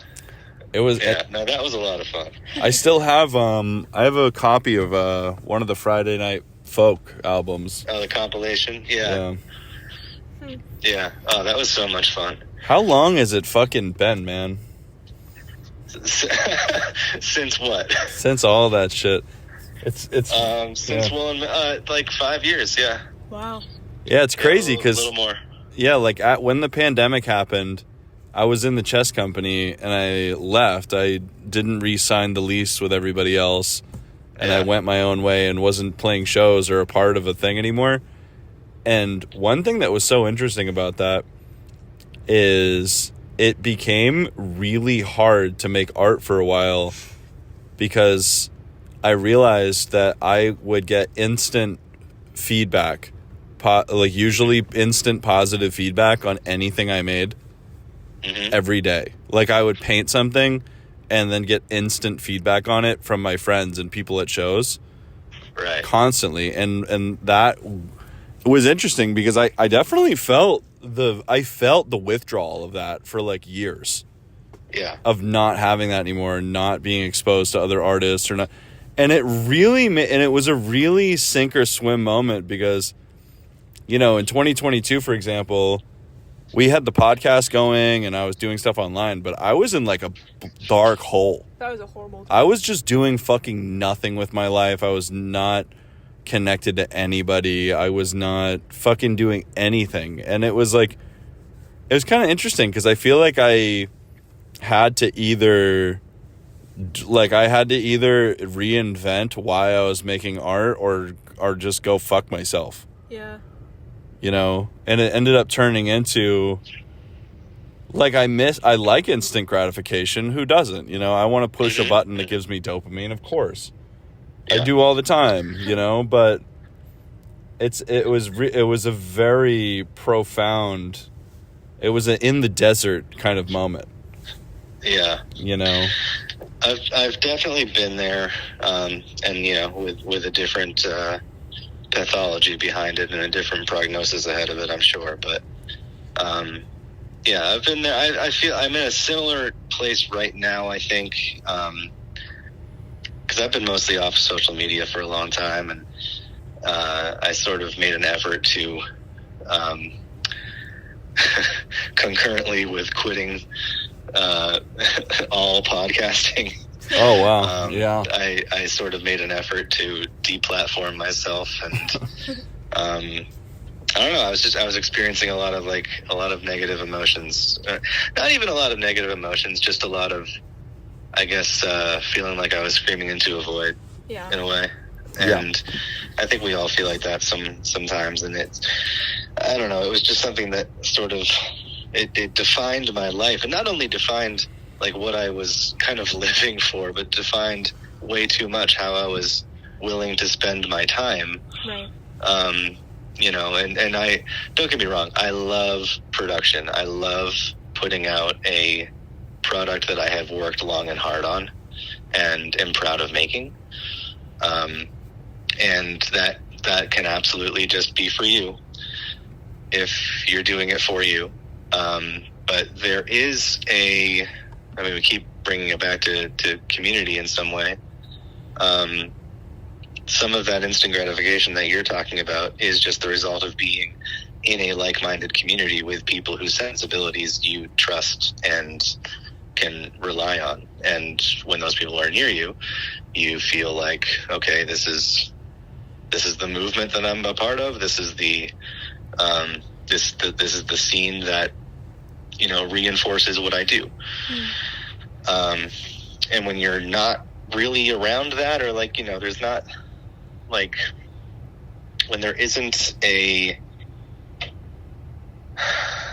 It was. Yeah. No, that was a lot of fun. I still have I have a copy of one of the Friday Night Folk albums. Oh, the compilation. Yeah. Yeah. Yeah. Oh, that was so much fun. How long has it fucking been, man? Since what? Since all that shit. It's Since yeah. like 5 years. Yeah. Wow. Yeah, it's crazy a because little more. yeah, like when the pandemic happened, I was in the chess company and I left. I didn't re-sign the lease with everybody else, and I went my own way and wasn't playing shows or a part of a thing anymore. And one thing that was so interesting about that is it became really hard to make art for a while, because I realized that I would get instant feedback, like usually instant positive feedback on anything I made every day. Like I would paint something and then get instant feedback on it from my friends and people at shows Right. constantly. And that was interesting because I definitely felt the withdrawal of that for like years, Yeah. of not having that anymore, not being exposed to other artists or not. And it really, and it was a really sink or swim moment because, you know, in 2022, for example, we had the podcast going and I was doing stuff online, but I was in like a dark hole. That was a horrible time. I was just doing fucking nothing with my life. I was not connected to anybody. I was not fucking doing anything. And it was like, it was kind of interesting because I feel like I had to either reinvent why I was making art or just go fuck myself, Yeah. you know? And it ended up turning into like, I like instant gratification. Who doesn't? You know, I want to push a button that gives me dopamine, of course. I do all the time, you know, but it was a very profound, it was an in the desert kind of moment, Yeah. you know? I've definitely been there, and you know, with a different pathology behind it and a different prognosis ahead of it, I'm sure. But yeah, I've been there. I feel I'm in a similar place right now. I think because I've been mostly off social media for a long time, and I sort of made an effort to concurrently with quitting all podcasting. Oh, wow. Yeah. I sort of made an effort to deplatform myself, and I don't know. I was experiencing a lot of negative emotions. Not even a lot of negative emotions, just a lot of, I guess, feeling like I was screaming into a void. Yeah. In a way. And I think we all feel like that sometimes, and I don't know. It was just something that sort of it defined my life, and not only defined like what I was kind of living for, but defined way too much how I was willing to spend my time. Right. You know, and I, don't get me wrong, I love production. I love putting out a product that I have worked long and hard on and am proud of making. And that can absolutely just be for you if you're doing it for you. But there is we keep bringing it back to community in some way. Some of that instant gratification that you're talking about is just the result of being in a like-minded community with people whose sensibilities you trust and can rely on. And when those people are near you, you feel like, okay, this is the movement that I'm a part of. This is the this is the scene that, you know, reinforces what I do. And when you're not really around that, or like, you know, there's not like, when there isn't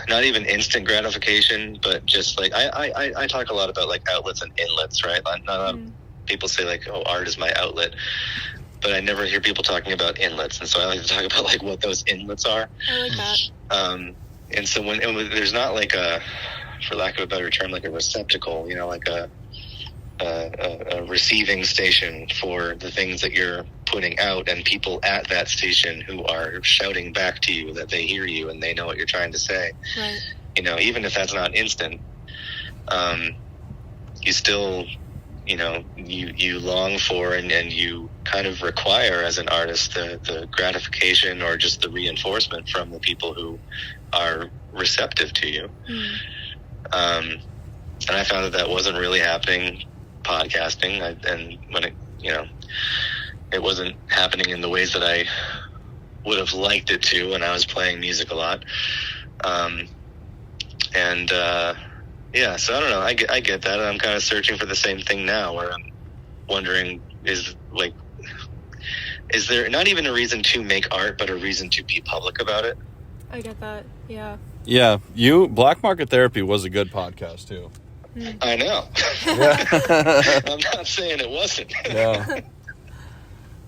not even instant gratification, but just like I talk a lot about like outlets and inlets, right? Not people say like, oh, art is my outlet, but I never hear people talking about inlets, and so I like to talk about like what those inlets are. I like that. And so when there's not like a, for lack of a better term, like a receptacle, you know, like a receiving station for the things that you're putting out, and people at that station who are shouting back to you that they hear you and they know what you're trying to say. Right. You know, even if that's not instant, you still, you know, you long for and you kind of require as an artist the gratification or just the reinforcement from the people who are receptive to you. And I found that wasn't really happening podcasting, and when it, you know, it wasn't happening in the ways that I would have liked it to when I was playing music a lot. Yeah, so I don't know, I get that, and I'm kind of searching for the same thing now, where I'm wondering, is there not even a reason to make art, but a reason to be public about it? I get that. Yeah. Yeah, Black Market Therapy was a good podcast too. I know. Yeah. I'm not saying it wasn't. Yeah.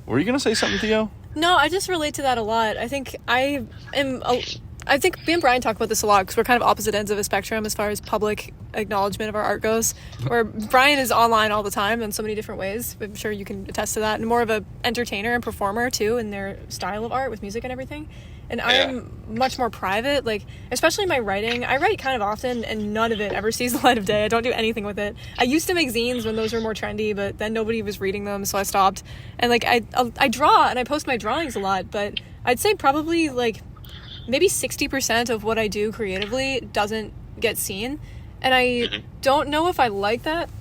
Were you gonna say something, Theo? No, I just relate to that a lot. I think me and Brian talk about this a lot because we're kind of opposite ends of a spectrum as far as public acknowledgement of our art goes. Where Brian is online all the time in so many different ways. I'm sure you can attest to that. And more of a entertainer and performer too in their style of art with music and everything. And I'm much more private, like, especially my writing. I write kind of often, and none of it ever sees the light of day. I don't do anything with it. I used to make zines when those were more trendy, but then nobody was reading them, so I stopped. And, like, I draw, and I post my drawings a lot, but I'd say probably, like, maybe 60% of what I do creatively doesn't get seen. And I don't know if I like that,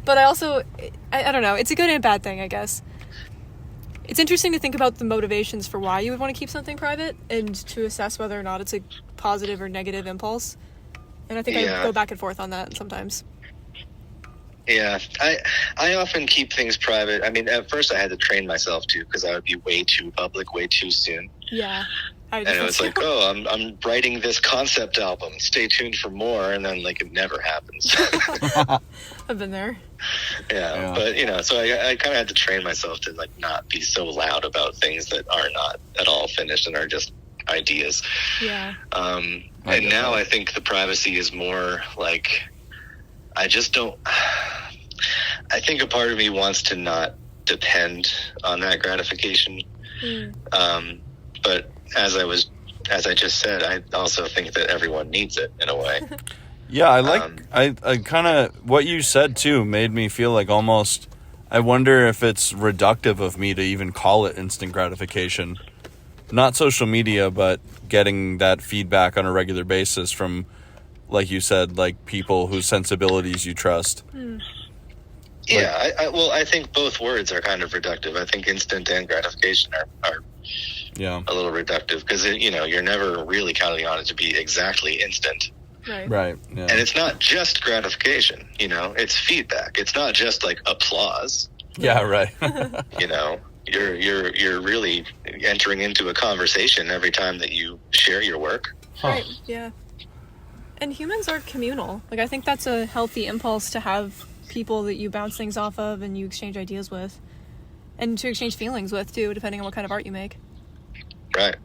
but I also, I don't know. It's a good and bad thing, I guess. It's interesting to think about the motivations for why you would want to keep something private and to assess whether or not it's a positive or negative impulse. And I think I go back and forth on that sometimes. Yeah, I often keep things private. I mean, at first I had to train myself to, because I would be way too public way too soon. Yeah. And it was like, oh, I'm writing this concept album. Stay tuned for more. And then, like, it never happens. I've been there. Yeah, but, you know, so I kind of had to train myself to, like, not be so loud about things that are not at all finished and are just ideas. Yeah. And now I think the privacy is more, like, I just don't... I think a part of me wants to not depend on that gratification. But as I just said, I also think that everyone needs it in a way. Yeah, I kind of, what you said too made me feel like almost, I wonder if it's reductive of me to even call it instant gratification. Not social media, but getting that feedback on a regular basis from, like you said, like people whose sensibilities you trust. Yeah, I think both words are kind of reductive. I think instant and gratification are a little reductive, because, you know, you're never really counting on it to be exactly instant. Right. Yeah. And it's not just gratification, you know, it's feedback. It's not just like applause. Yeah, right. You know, you're really entering into a conversation every time that you share your work. Right, yeah. And humans are communal. Like, I think that's a healthy impulse to have people that you bounce things off of and you exchange ideas with. And to exchange feelings with, too, depending on what kind of art you make. Right.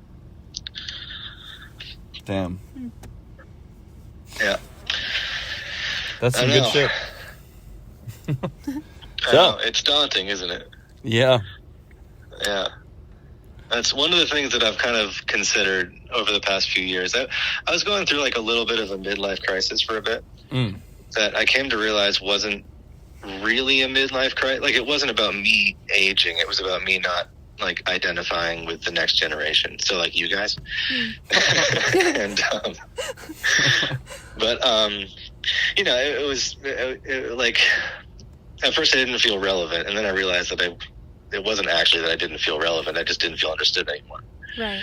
Damn. Yeah. That's some good shit. I know. It's daunting, isn't it? Yeah. Yeah. That's one of the things that I've kind of considered over the past few years. I was going through like a little bit of a midlife crisis for a bit that I came to realize wasn't really a midlife crisis. Like, it wasn't about me aging. It was about me not, like, identifying with the next generation. So, like, you guys. And, you know, it was like, at first I didn't feel relevant. And then I realized that it wasn't actually that I didn't feel relevant. I just didn't feel understood anymore. Right.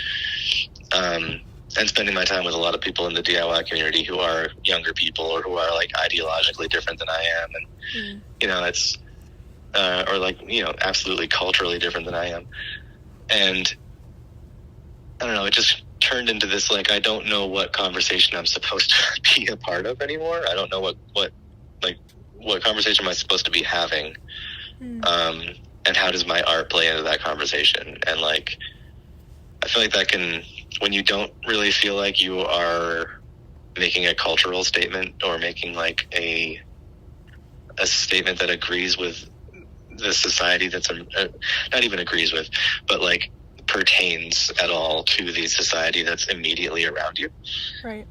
And spending my time with a lot of people in the DIY community who are younger people or who are, like, ideologically different than I am. And, you know, it's, or, like, you know, absolutely culturally different than I am. And I don't know, it just turned into this, like, I don't know what conversation I'm supposed to be a part of anymore. I don't know what conversation am I supposed to be having, and how does my art play into that conversation? And like, I feel like that can, when you don't really feel like you are making a cultural statement or making like a statement that agrees with the society that's not even agrees with, but like pertains at all to the society that's immediately around you, Right.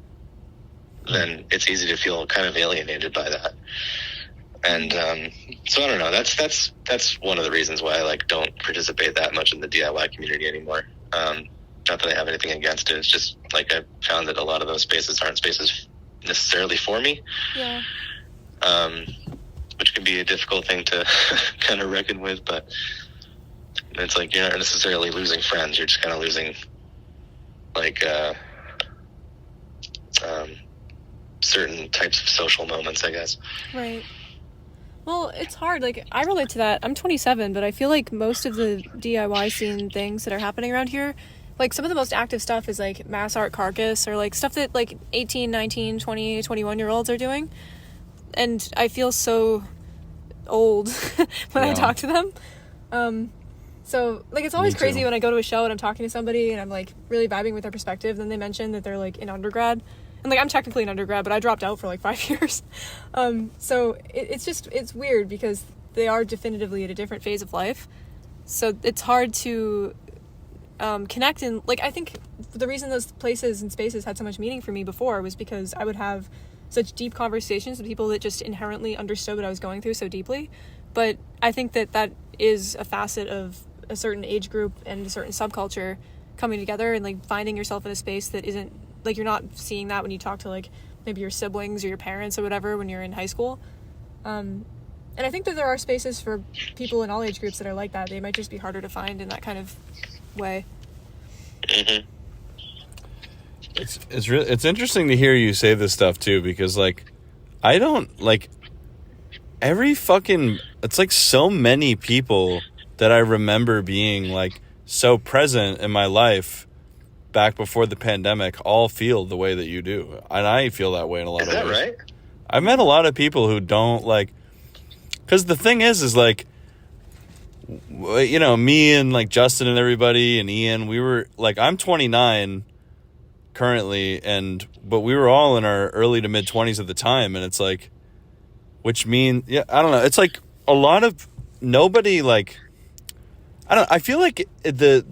then it's easy to feel kind of alienated by that. And so I don't know. That's one of the reasons why I like don't participate that much in the DIY community anymore. Not that I have anything against it. It's just like I found that a lot of those spaces aren't spaces necessarily for me. Yeah. Which can be a difficult thing to kind of reckon with, but it's like you're not necessarily losing friends. You're just kind of losing like certain types of social moments, I guess. Right. Well, it's hard. Like, I relate to that. I'm 27, but I feel like most of the DIY scene things that are happening around here, like, some of the most active stuff is, like, mass art carcass or, like, stuff that, like, 18, 19, 20, 21-year-olds are doing. And I feel so old when I talk to them. So, like, it's always crazy when I go to a show and I'm talking to somebody and I'm, like, really vibing with their perspective. Then they mention that they're, like, in undergrad. And, like, I'm technically an undergrad, but I dropped out for, like, 5 years. So it's weird because they are definitively at a different phase of life. So it's hard to connect. And, like, I think the reason those places and spaces had so much meaning for me before was because I would have such deep conversations with people that just inherently understood what I was going through so deeply. But I think that is a facet of a certain age group and a certain subculture coming together and, like, finding yourself in a space that isn't, like, you're not seeing that when you talk to, like, maybe your siblings or your parents or whatever when you're in high school. And I think that there are spaces for people in all age groups that are like that. They might just be harder to find in that kind of way. Mm-hmm. It's interesting to hear you say this stuff too, because like I don't like every fucking, it's like so many people that I remember being like so present in my life back before the pandemic all feel the way that you do. And I feel that way in a lot of ways. Is that right? I've met a lot of people who don't like, because the thing is like, you know, me and like Justin and everybody and Ian, we were like, I'm 29 currently, but we were all in our early to mid 20s at the time. And it's like, which mean, yeah, I don't know. It's like a lot of nobody like, I feel like the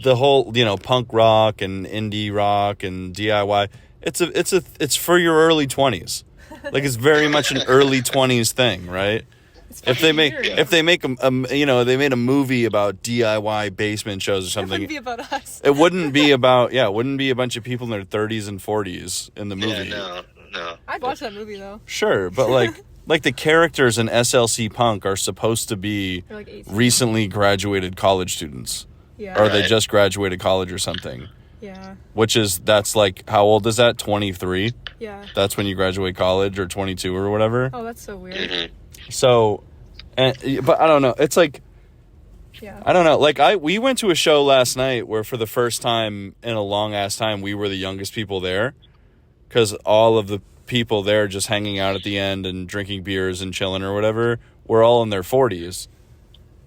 whole, you know, punk rock and indie rock and DIY, it's for your early 20s. Like it's very much an early 20s thing, right? If they make you know, they made a movie about DIY basement shows or something, It wouldn't be about us. It wouldn't be about, it wouldn't be a bunch of people in their 30s and 40s in the movie. Yeah, no. I'd watch that movie though. Sure, but like the characters in SLC Punk are supposed to be They're like 18. recently graduated college students. Yeah. Or they Right. just graduated college or something. Yeah. That's like, how old is that? 23? Yeah. That's when you graduate college, or 22 or whatever. Oh, that's so weird. Mm-hmm. So, but I don't know. It's like, Yeah. I don't know. Like we went to a show last night where for the first time in a long ass time, we were the youngest people there. Because all of the people there just hanging out at the end and drinking beers and chilling or whatever, were all in their 40s.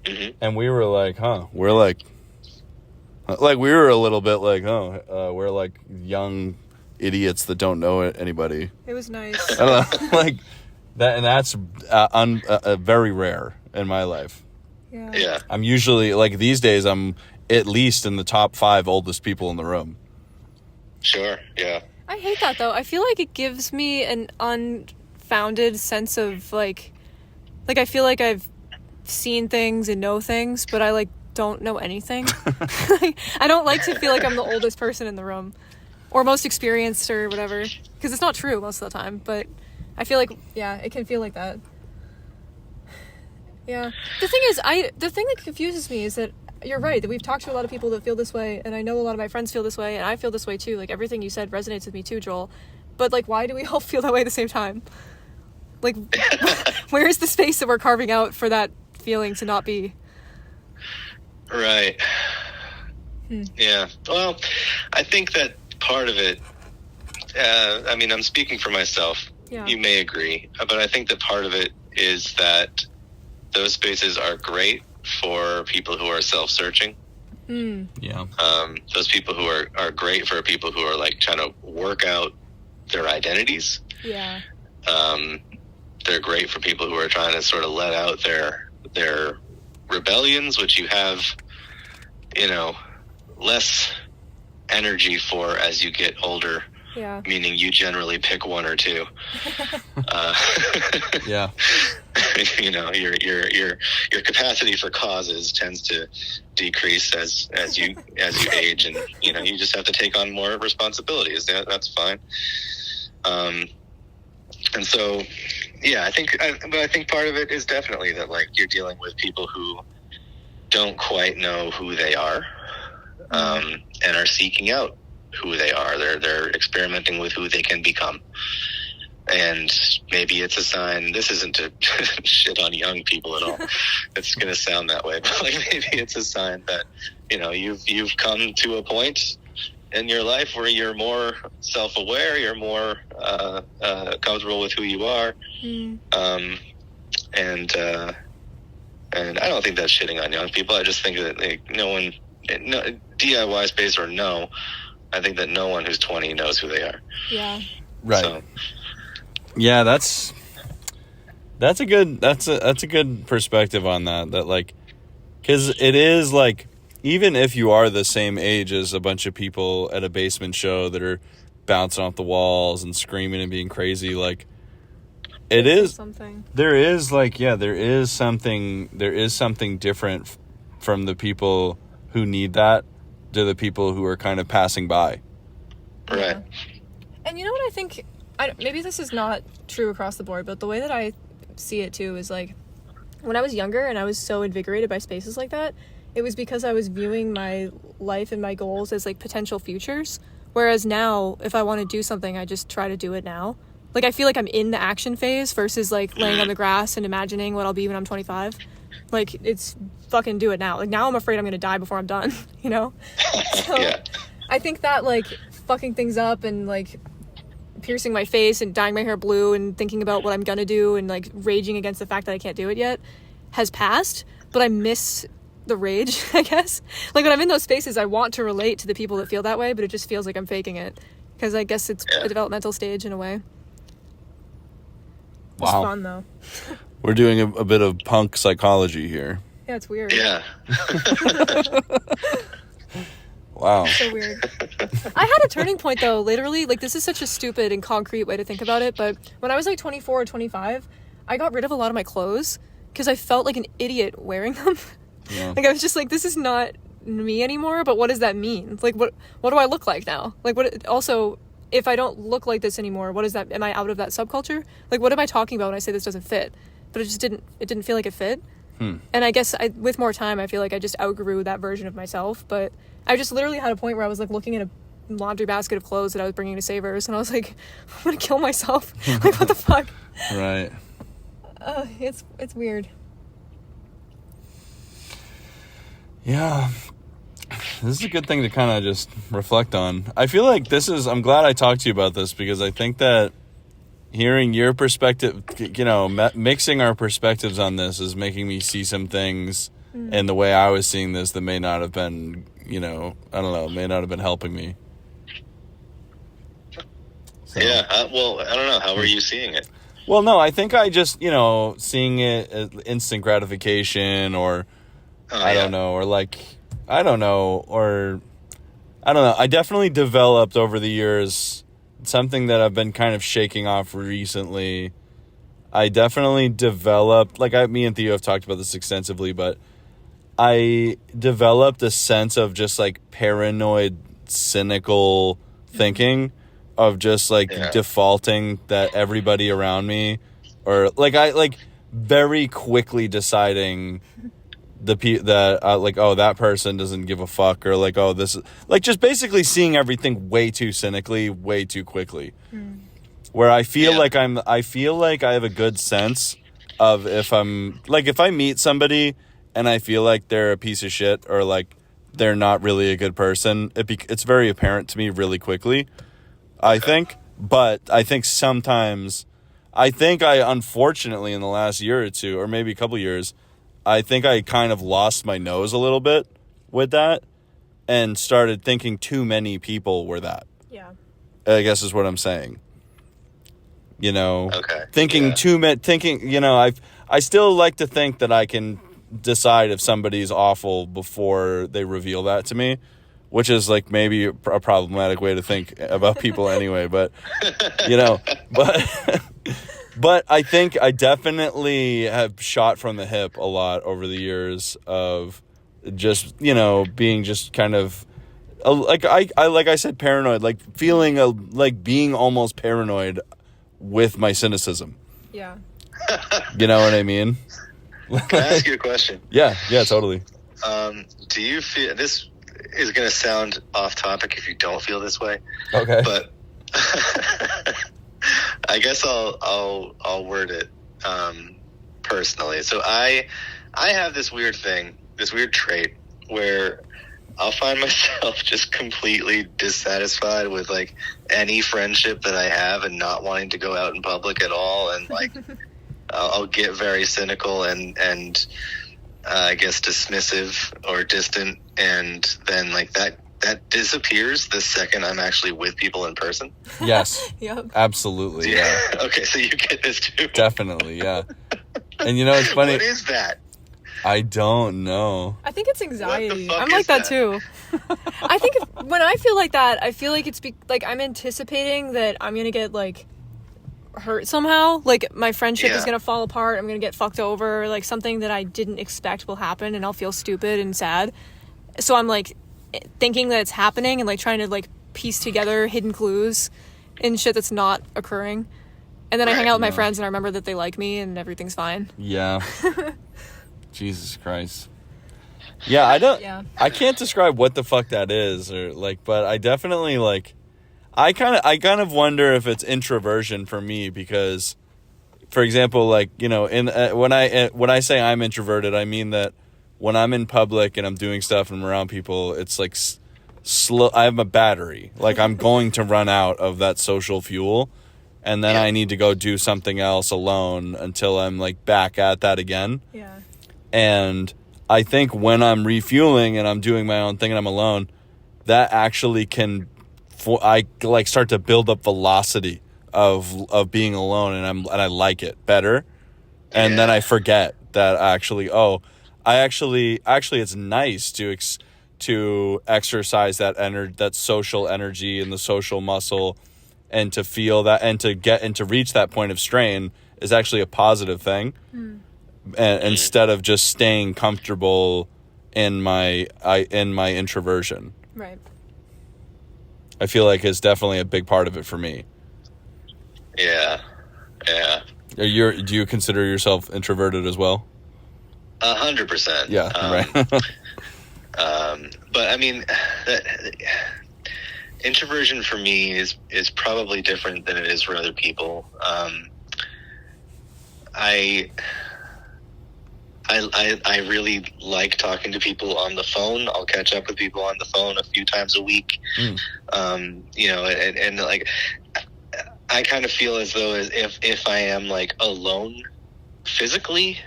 Mm-hmm. And we were like, we're like we were a little bit like, we're like young idiots that don't know anybody. It was nice. I don't know, like that, and that's very rare in my life. Yeah. Yeah. I'm usually like these days I'm at least in the top 5 oldest people in the room. Sure. Yeah. I hate that though. I feel like it gives me an unfounded sense of like I feel like I've seen things and know things, but I like don't know anything. I don't like to feel like I'm the oldest person in the room or most experienced or whatever, because it's not true most of the time, but I feel like, yeah, it can feel like that. Yeah. The thing is, the thing that confuses me is that you're right, that we've talked to a lot of people that feel this way, and I know a lot of my friends feel this way, and I feel this way too. Like, everything you said resonates with me too, Joel. But, like, why do we all feel that way at the same time? Like, where is the space that we're carving out for that feeling to not be? Right. Yeah. Well, I think that part of it, I mean, I'm speaking for myself. Yeah. You may agree, but I think that part of it is that those spaces are great for people who are self-searching. Yeah. Those people who are great for people who are like trying to work out their identities. Yeah. They're great for people who are trying to sort of let out their rebellions, which you have, less energy for as you get older. Yeah. Meaning you generally pick one or two. Yeah. Your capacity for causes tends to decrease as you age, and you just have to take on more responsibilities. That's fine. And so, yeah, I think part of it is definitely that, like, you're dealing with people who don't quite know who they are, and are seeking out who they are. They're experimenting with who they can become. And maybe it's a sign. This isn't to shit on young people at all. It's going to sound that way, but like maybe it's a sign that you've come to a point in your life where you're more self-aware, you're more comfortable with who you are, and I don't think that's shitting on young people. I just think that DIY space or no, I think that no one who's 20 knows who they are. Yeah. Right. So, yeah, that's a good perspective on that. That, like, because it is like, even if you are the same age as a bunch of people at a basement show that are bouncing off the walls and screaming and being crazy, like, it is something. There is something different from the people who need that to the people who are kind of passing by. right. Yeah. And you know what I think? Maybe this is not true across the board, but the way that I see it too is, like, when I was younger and I was so invigorated by spaces like that, it was because I was viewing my life and my goals as, like, potential futures. Whereas now, if I want to do something, I just try to do it now. Like, I feel like I'm in the action phase versus, like, laying on the grass and imagining what I'll be when I'm 25. Like, it's fucking do it now. Like, now I'm afraid I'm going to die before I'm done, So Yeah. I think that, like, fucking things up and, like, piercing my face and dyeing my hair blue and thinking about what I'm gonna do and, like, raging against the fact that I can't do it yet has passed, but I miss the rage, I guess. Like, when I'm in those spaces, I want to relate to the people that feel that way, but it just feels like I'm faking it, because I guess it's a developmental stage in a way. It's Wow. fun, though. We're doing a bit of punk psychology here. Yeah, it's weird. Yeah. Wow. So weird. I had a turning point, though, literally. Like, this is such a stupid and concrete way to think about it, but when I was, like, 24 or 25, I got rid of a lot of my clothes because I felt like an idiot wearing them. Yeah. Like, I was just like, this is not me anymore, but what does that mean? Like, what do I look like now? Like, what? Also, if I don't look like this anymore, what is that? Am I out of that subculture? Like, what am I talking about when I say this doesn't fit? But it didn't feel like it fit. And I guess with more time, I feel like I just outgrew that version of myself, but I just literally had a point where I was, like, looking at a laundry basket of clothes that I was bringing to Savers, and I was like, I'm gonna kill myself. Like, what the fuck? Right. It's weird. Yeah. This is a good thing to kind of just reflect on. I feel like I'm glad I talked to you about this, because I think that hearing your perspective, mixing our perspectives on this is making me see some things in the way I was seeing this that may not have been, may not have been helping me. So. Yeah. Well, I don't know. How were you seeing it? Well, no, I think I just, seeing it as instant gratification, or I don't know, or like, I don't know. I definitely developed over the years something that I've been kind of shaking off recently. I definitely developed, like, me and Theo have talked about this extensively, but I developed a sense of just, like, paranoid, cynical thinking of just, like, defaulting that everybody around me, or, like, very quickly deciding that person doesn't give a fuck, or, like, oh, this is, like, just basically seeing everything way too cynically, way too quickly. Where I feel like I have a good sense of if I meet somebody and I feel like they're a piece of shit, or, like, they're not really a good person. It's very apparent to me really quickly, I think. But I think sometimes, I unfortunately in the last year or two, or maybe a couple years, I think I kind of lost my nose a little bit with that and started thinking too many people were that. Yeah. I guess is what I'm saying. You know, Okay. I still like to think that I can decide if somebody's awful before they reveal that to me, which is like maybe a problematic way to think about people anyway, but but I think I definitely have shot from the hip a lot over the years of just, being just kind of like I said, paranoid, like feeling like being almost paranoid with my cynicism. Yeah. You know what I mean? Can I ask you a question? Yeah, totally. Do you feel, this is going to sound off topic if you don't feel this way? Okay. But I guess I'll word it personally. So I have this weird trait where I'll find myself just completely dissatisfied with like any friendship that I have and not wanting to go out in public at all, and like I'll get very cynical and I guess dismissive or distant, and then like that disappears the second I'm actually with people in person. Yes. Yep. Absolutely. Yeah. Okay, so you get this too. Definitely. Yeah. And it's funny. What is that? I don't know. I think it's anxiety. What the fuck I'm like is that that? too. I think when I feel like that, I feel like it's like I'm anticipating that I'm gonna get like hurt somehow. Like my friendship is gonna fall apart. I'm gonna get fucked over. Like something that I didn't expect will happen, and I'll feel stupid and sad. So I'm like thinking that it's happening and like trying to like piece together hidden clues and shit that's not occurring. And then I hang out with my friends and I remember that they like me and everything's fine. Yeah. Jesus Christ. Yeah, I can't describe what the fuck that is, or like, but I definitely like, I kind of wonder if it's introversion for me, because, for example, like, when I say I'm introverted, I mean that when I'm in public and I'm doing stuff and I'm around people, it's like slow. I have a battery, like I'm going to run out of that social fuel, and then I need to go do something else alone until I'm like back at that again. Yeah. And I think when I'm refueling and I'm doing my own thing and I'm alone, that actually I like start to build up velocity of being alone, and I like it better. And then I forget that actually it's nice to exercise that social energy and the social muscle, and to feel that, and to reach that point of strain is actually a positive thing. And instead of just staying comfortable in my introversion. Right. I feel like it's definitely a big part of it for me. Yeah. Do you consider yourself introverted as well? 100%. Yeah, right. But I mean, introversion for me is probably different than it is for other people. I really like talking to people on the phone. I'll catch up with people on the phone a few times a week. And like, I kind of feel as though if I am like alone physically,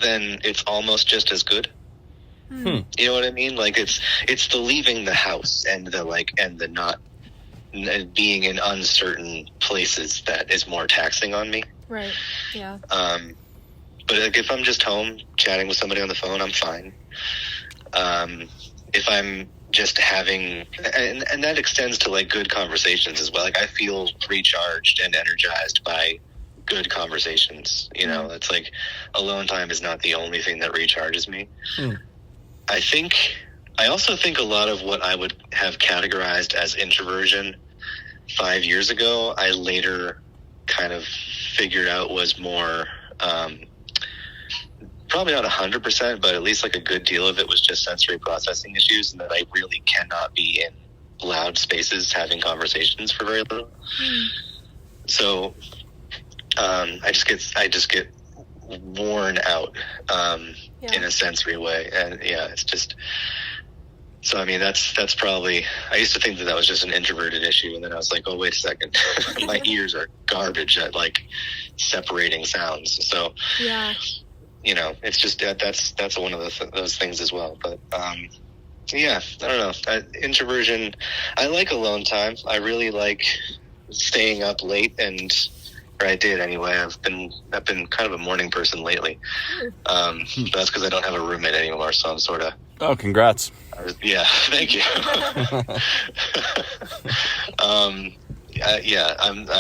then it's almost just as good. You know what I mean? Like it's the leaving the house and the not being in uncertain places that is more taxing on me. Right. Yeah. But like if I'm just home chatting with somebody on the phone, I'm fine. If I'm just having, and that extends to like good conversations as well. Like I feel recharged and energized by good conversations. It's like alone time is not the only thing that recharges me. I also think a lot of what I would have categorized as introversion 5 years ago, I later kind of figured out was more, probably not 100%, but at least like a good deal of it was just sensory processing issues, and that I really cannot be in loud spaces having conversations for very little. So I just get worn out in a sensory way, and it's just So, I mean, that's probably, I used to think that was just an introverted issue. And then I was like, oh, wait a second. My ears are garbage at like separating sounds. So, Yeah. you know, it's just that's one of those things as well. But, yeah, I don't know. Introversion, I like alone time. I really like staying up late or I did anyway. I've been kind of a morning person lately. But that's because I don't have a roommate anymore. So I'm sort of, Oh, congrats. yeah, thank you. Yeah,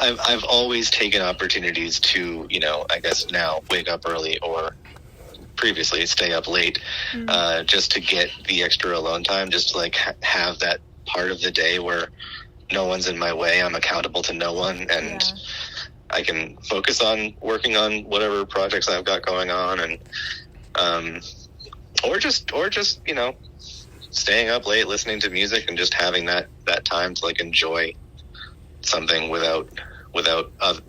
I've always taken opportunities to, you know, I guess now wake up early or previously stay up late, just to get the extra alone time, just to like have that part of the day where no one's in my way. I'm accountable to no one, and I can focus on working on whatever projects I've got going on, and or just you know, staying up late listening to music and just having that time to like enjoy something without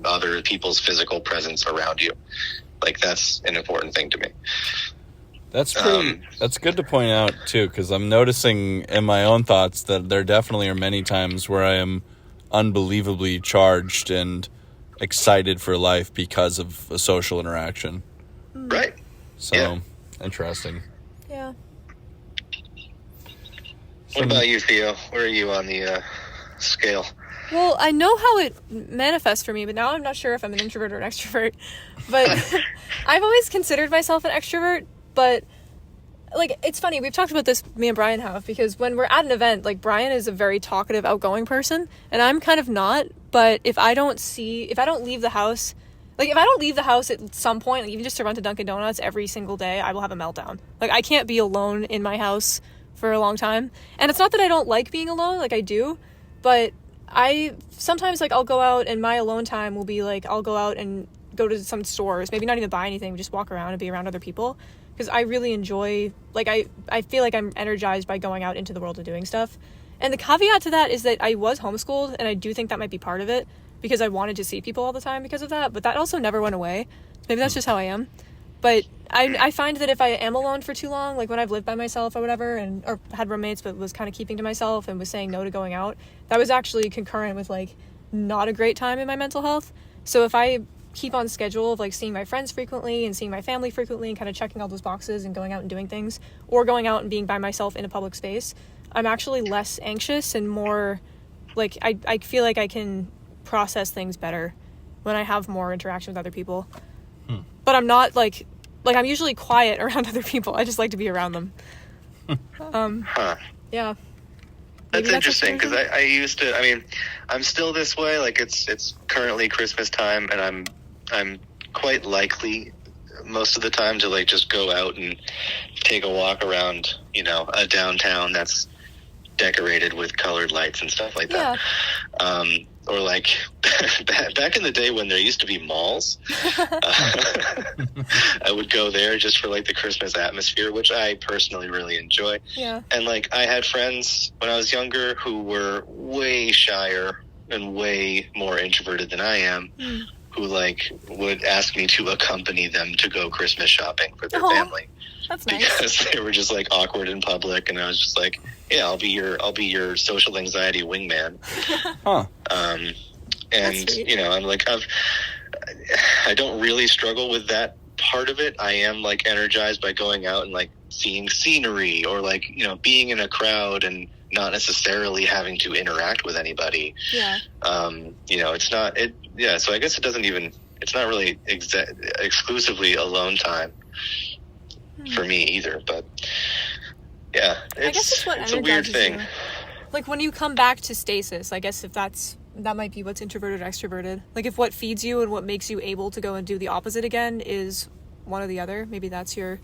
other people's physical presence around you. Like, that's an important thing to me. That's that's good to point out too, because I'm noticing in my own thoughts that there definitely are many times where I am unbelievably charged and excited for life because of a social interaction. Right. So, interesting. Yeah. What about you, Theo? Where are you on the scale? Well, I know how it manifests for me, but now I'm not sure if I'm an introvert or an extrovert. But I've always considered myself an extrovert, but, like, it's funny. We've talked about this, me and Brian have, because when we're at an event, like, Brian is a very talkative, outgoing person, and I'm kind of not. But if I don't leave the house, like, if I don't leave the house at some point, like, even just to run to Dunkin' Donuts every single day, I will have a meltdown. Like, I can't be alone in my house for a long time. And it's not that I don't like being alone, like, I do, but I sometimes, like, I'll go out, and my alone time will be, like, I'll go out and go to some stores, maybe not even buy anything, just walk around and be around other people, because I really enjoy, like, I feel like I'm energized by going out into the world and doing stuff. And the caveat to that is that I was homeschooled, and I do think that might be part of it, because I wanted to see people all the time because of that, but that also never went away. Maybe that's just how I am. But I find that if I am alone for too long, like when I've lived by myself or whatever, or had roommates but was kind of keeping to myself and was saying no to going out, that was actually concurrent with, like, not a great time in my mental health. So if I keep on schedule of, like, seeing my friends frequently and seeing my family frequently and kind of checking all those boxes and going out and doing things, or going out and being by myself in a public space, I'm actually less anxious and more, like, I feel like I can process things better when I have more interaction with other people. But I'm not, like I'm usually quiet around other people. I just like to be around them. Yeah. That's interesting, because I used to, I mean, I'm still this way. Like, it's currently Christmas time, and I'm quite likely most of the time to, like, just go out and take a walk around, you know, a downtown that's decorated with colored lights and stuff like that. Or, like, back in the day when there used to be malls, I would go there just for, like, the Christmas atmosphere, which I personally really enjoy. Yeah. And, like, I had friends when I was younger who were way shyer and way more introverted than I am, who, like, would ask me to accompany them to go Christmas shopping for their family. That's nice. Because they were just, like, awkward in public, and I was just like, yeah, I'll be your social anxiety wingman. And you know, I'm like, I don't really struggle with that part of it. I am, like, energized by going out and, like, seeing scenery, or, like, you know, being in a crowd and not necessarily having to interact with anybody. Yeah. You know, it's not it. Yeah. So I guess it's not really exclusively alone time for me either, but yeah, I guess it's a weird thing. You. Like, when you come back to stasis, I guess if that might be what's introverted or extroverted. Like, if what feeds you and what makes you able to go and do the opposite again is one or the other, maybe that's your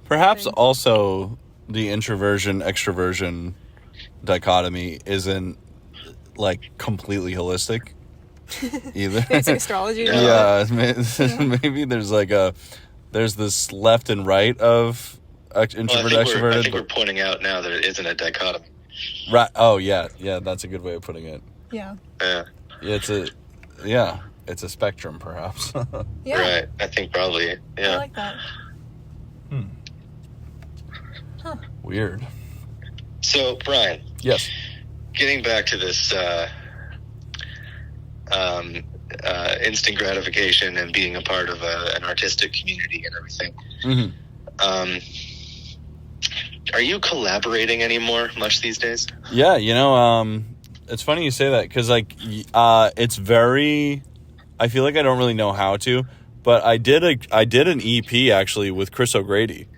Perhaps thing. Also the introversion extroversion dichotomy isn't, like, completely holistic either. It's like astrology. Yeah, maybe there's this left and right of introverted, extroverted. I think we're pointing out now that it isn't a dichotomy. Right. Oh, yeah, that's a good way of putting it. Yeah. It's a spectrum, perhaps. Yeah. Right. I think probably. Yeah. I like that. Weird. So, Brian, Yes. getting back to this instant gratification and being a part of an artistic community and everything. Mm-hmm. Are you collaborating anymore much these days? Yeah, it's funny you say that because, like, it's very... I feel like I don't really know how to, but I did an EP, actually, with Chris O'Grady.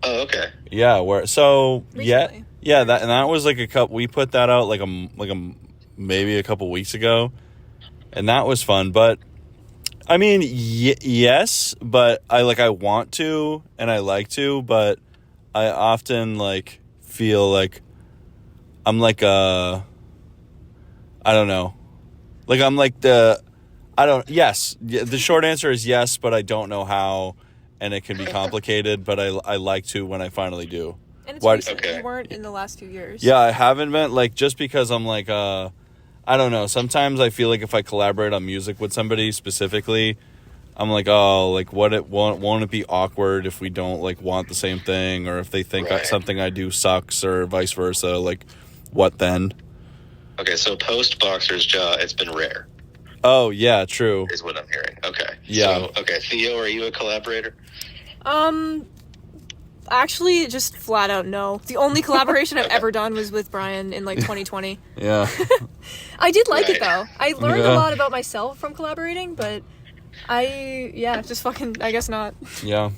Oh, okay. Yeah, Recently. that was like a couple... We put that out maybe a couple weeks ago, and that was fun, but... I mean, yes, but I want to, and I like to, but I often, feel like I'm I don't know. I'm yes. The short answer is yes, but I don't know how, and it can be complicated, but I like to when I finally do. And it's recent. Okay. You weren't in the last few years. Yeah, I haven't been, just because I'm I don't know. Sometimes I feel like if I collaborate on music with somebody specifically, I'm won't it be awkward if we don't want the same thing, or if they think Right. something I do sucks, or vice versa? What then? Okay, so post Boxer's Jaw, it's been rare, Oh yeah, true. is what I'm hearing. Okay. Yeah. So, Theo, are you a collaborator? Actually, just flat out no. The only collaboration I've ever done was with Brian in 2020. Yeah. I did like it Right. though. I learned Yeah. a lot about myself from collaborating, but I guess not. Yeah.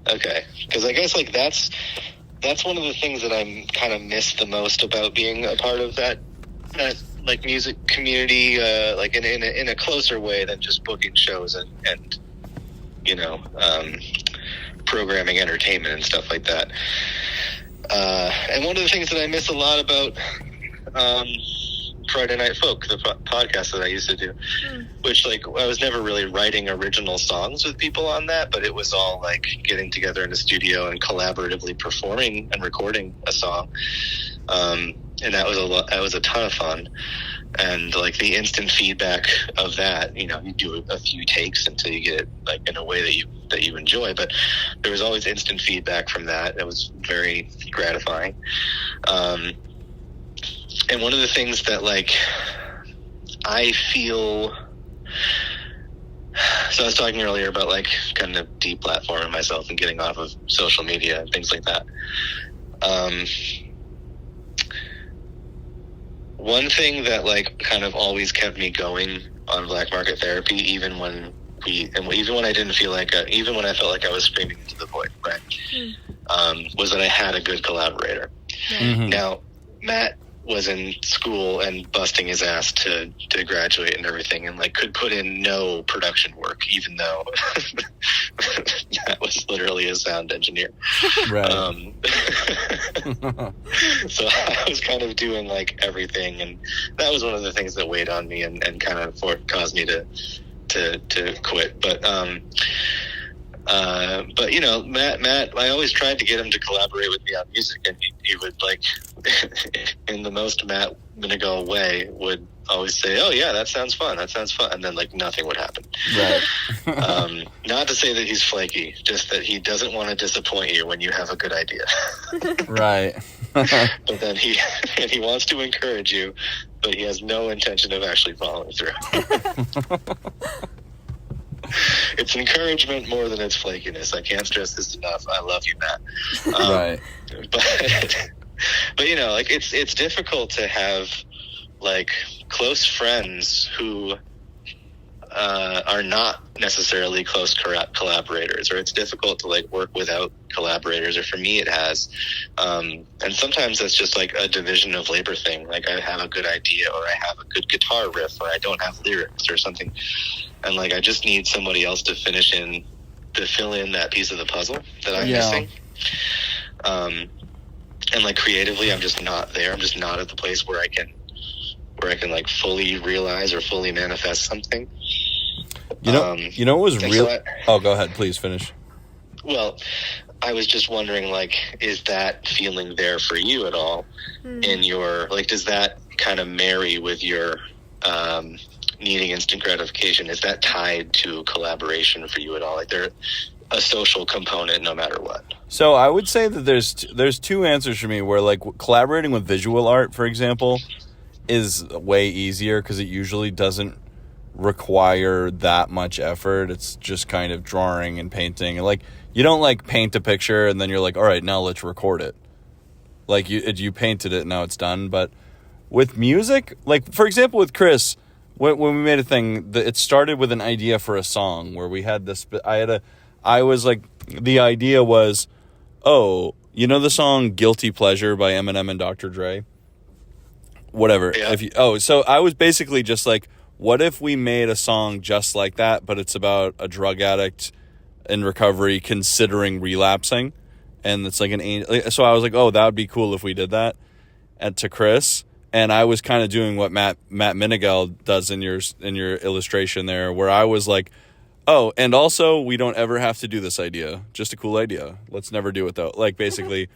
Okay, because I guess that's one of the things that I'm kind of miss the most about being a part of that music community, in a closer way than just booking shows and programming entertainment and stuff like that. And one of the things that I miss a lot about Friday Night Folk, the podcast that I used to do, which I was never really writing original songs with people on that, but it was all getting together in the studio and collaboratively performing and recording a song. And that was a ton of fun. And the instant feedback of that, you do a few takes until you get it in a way that you enjoy, but there was always instant feedback from that. It was very gratifying. And one of the things that I feel, so I was talking earlier about kind of deplatforming myself and getting off of social media and things like that. One thing that kind of always kept me going on Black Market Therapy, even when I didn't feel even when I felt like I was screaming into the void, right? Was that I had a good collaborator. Mm-hmm. Now, Matt was in school and busting his ass to graduate and everything, and like could put in no production work, even though that was literally a sound engineer. Right. So I was kind of doing like everything, and that was one of the things that weighed on me and kind of caused me to quit. But you know, Matt, I always tried to get him to collaborate with me on music, and he would, like, in the most Matt Minigal way, would always say, "Oh yeah, that sounds fun," and then like nothing would happen. Right. Not to say that he's flaky, just that he doesn't want to disappoint you when you have a good idea. Right. But then he wants to encourage you, but he has no intention of actually following through. It's encouragement more than it's flakiness. I can't stress this enough. I love you, Matt. Right. But you know, like it's difficult to have like close friends who are not necessarily close collaborators, or it's difficult to like work without collaborators, or for me it has. And sometimes that's just like a division of labor thing. Like I have a good idea, or I have a good guitar riff, or I don't have lyrics or something. And like, I just need somebody else to fill in that piece of the puzzle that I'm missing. And like creatively, I'm just not there. I'm just not at the place where I can like fully realize or fully manifest something. You know what was real? Oh, go ahead, please finish. Well, I was just wondering, like, is that feeling there for you at all? In your, like, does that kind of marry with your needing instant gratification? Is that tied to collaboration for you at all? Like, a social component no matter what. So I would say that there's two answers for me where, like, collaborating with visual art, for example, is way easier because it usually doesn't require that much effort. It's just kind of drawing and painting. And, like, you don't, like, paint a picture and then you're like, all right, now let's record it. Like, you painted it, now it's done. But with music, like, for example, with Chris, when we made a thing, it started with an idea for a song where we had this, I was like, the idea was, oh, you know the song Guilty Pleasure by Eminem and Dr. Dre? Whatever. Yeah. So I was basically just like, what if we made a song just like that, but it's about a drug addict in recovery considering relapsing? And it's like so I was like, oh, that would be cool if we did that. And to Chris, and I was kind of doing what Matt Minigal does in your illustration there, where I was like, oh, and also we don't ever have to do this idea. Just a cool idea. Let's never do it though. Like, basically.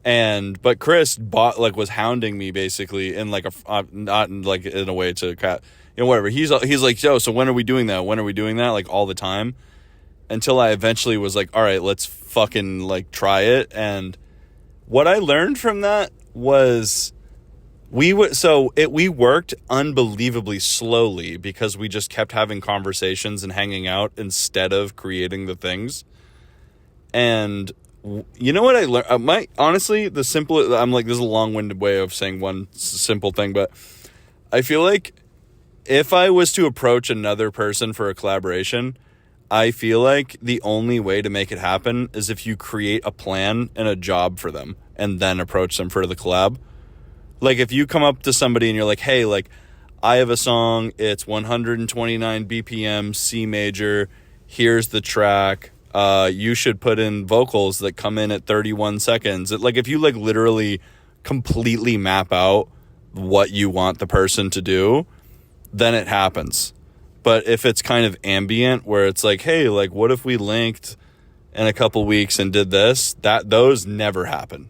But Chris was hounding me basically in like not in like in a way to cat, whatever. He's like, yo, so when are we doing that? When are we doing that? Like, all the time. Until I eventually was like, all right, let's fucking like try it. And what I learned from that was we worked unbelievably slowly because we just kept having conversations and hanging out instead of creating the things. And you know what I learned? Honestly, I'm like, this is a long-winded way of saying one simple thing, but I feel like if I was to approach another person for a collaboration, I feel like the only way to make it happen is if you create a plan and a job for them and then approach them for the collab. Like, if you come up to somebody and you're like, hey, like, I have a song, it's 129 BPM, C major, here's the track, you should put in vocals that come in at 31 seconds. Like, if you, like, literally completely map out what you want the person to do, then it happens. But if it's kind of ambient, where it's like, hey, like, what if we linked in a couple weeks and did this? Those never happen.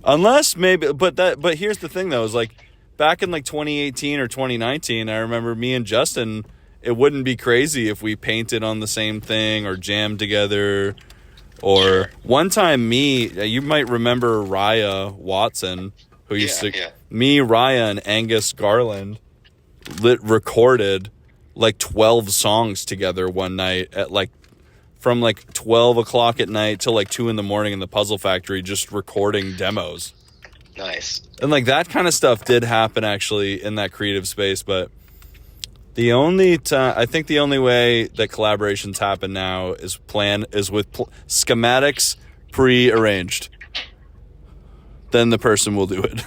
Unless maybe, but here's the thing though, is like back in like 2018 or 2019, I remember me and Justin, it wouldn't be crazy if we painted on the same thing or jammed together. Or one time you might remember Raya Watson, who used me, Raya, and Angus Garland recorded like 12 songs together one night at like from like 12 o'clock at night till like 2 a.m. in the Puzzle Factory, just recording demos. Nice. And like that kind of stuff did happen actually in that creative space. But the only I think the only way that collaborations happen now is with schematics pre-arranged. Then the person will do it.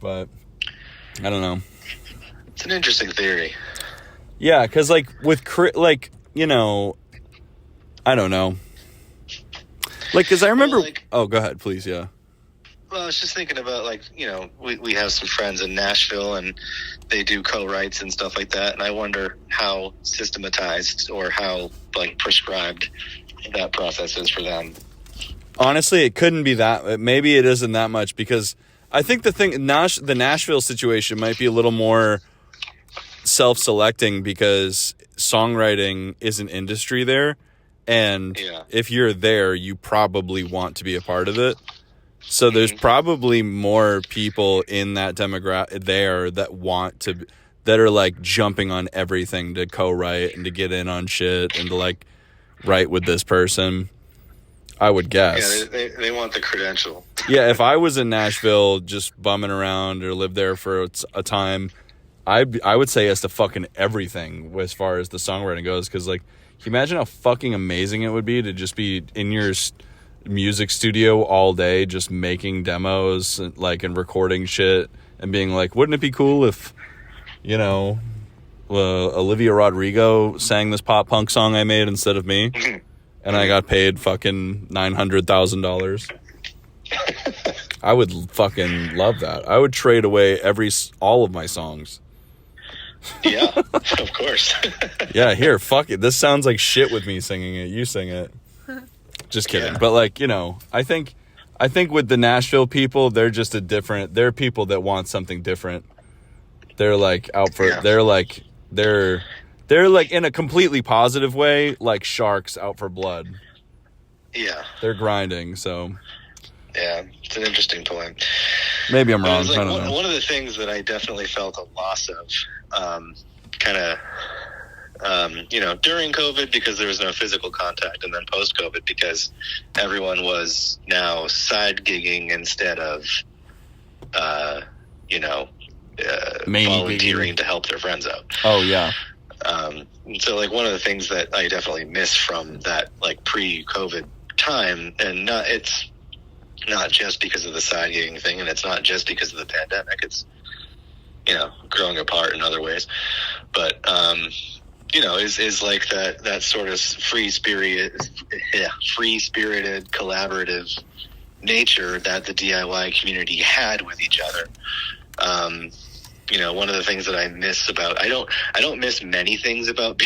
But I don't know. It's an interesting theory. Yeah, because like with I don't know. Like, because I remember... oh, go ahead, please, yeah. Well, I was just thinking about, like, we have some friends in Nashville, and they do co-writes and stuff like that, and I wonder how systematized or how, like, prescribed that process is for them. Honestly, it couldn't be that... maybe it isn't that much, because I think the Nashville situation might be a little more self-selecting because songwriting is an industry there. And if you're there, you probably want to be a part of it. So there's probably more people in that demographic there that are like jumping on everything to co-write and to get in on shit and to like write with this person, I would guess. Yeah, they want the credential. Yeah, if I was in Nashville just bumming around or lived there for a time, I would say yes to fucking everything as far as the songwriting goes, because like, can you imagine how fucking amazing it would be to just be in your music studio all day, just making demos and recording shit and being like, wouldn't it be cool if, Olivia Rodrigo sang this pop punk song I made instead of me, and I got paid fucking $900,000. I would fucking love that. I would trade away all of my songs. Yeah, of course. Yeah, here, fuck it. This sounds like shit with me singing it. You sing it. Just kidding. Yeah. But I think with the Nashville people, they're just they're people that want something different. They're like out for, they're They're like in a completely positive way, like sharks out for blood. Yeah. They're grinding, so. Yeah, it's an interesting point. Maybe I'm wrong. It was like I don't know. one of the things that I definitely felt a loss of, during COVID because there was no physical contact, and then post-COVID because everyone was now side gigging instead of, volunteering to help their friends out. Oh, yeah. So, like, one of the things that I definitely miss from that, like, pre-COVID time, and it's not just because of the side gigging thing, and it's not just because of the pandemic. It's, growing apart in other ways. But, is like that sort of free-spirited, collaborative nature that the DIY community had with each other. One of the things that I miss about, I don't miss many things about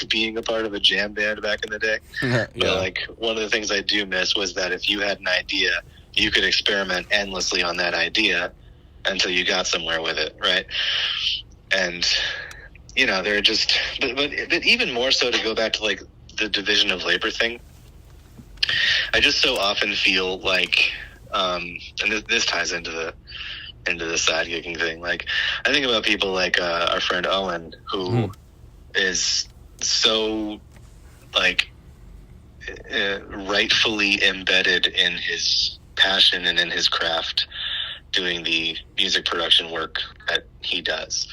being a part of a jam band back in the day. Yeah. But like one of the things I do miss was that if you had an idea, you could experiment endlessly on that idea until you got somewhere with it. Right. And, they're just, but even more so to go back to like the division of labor thing. I just so often feel like, and this ties into the side gigging thing. Like, I think about people like our friend Owen, who is so like rightfully embedded in his passion and in his craft, doing the music production work that he does,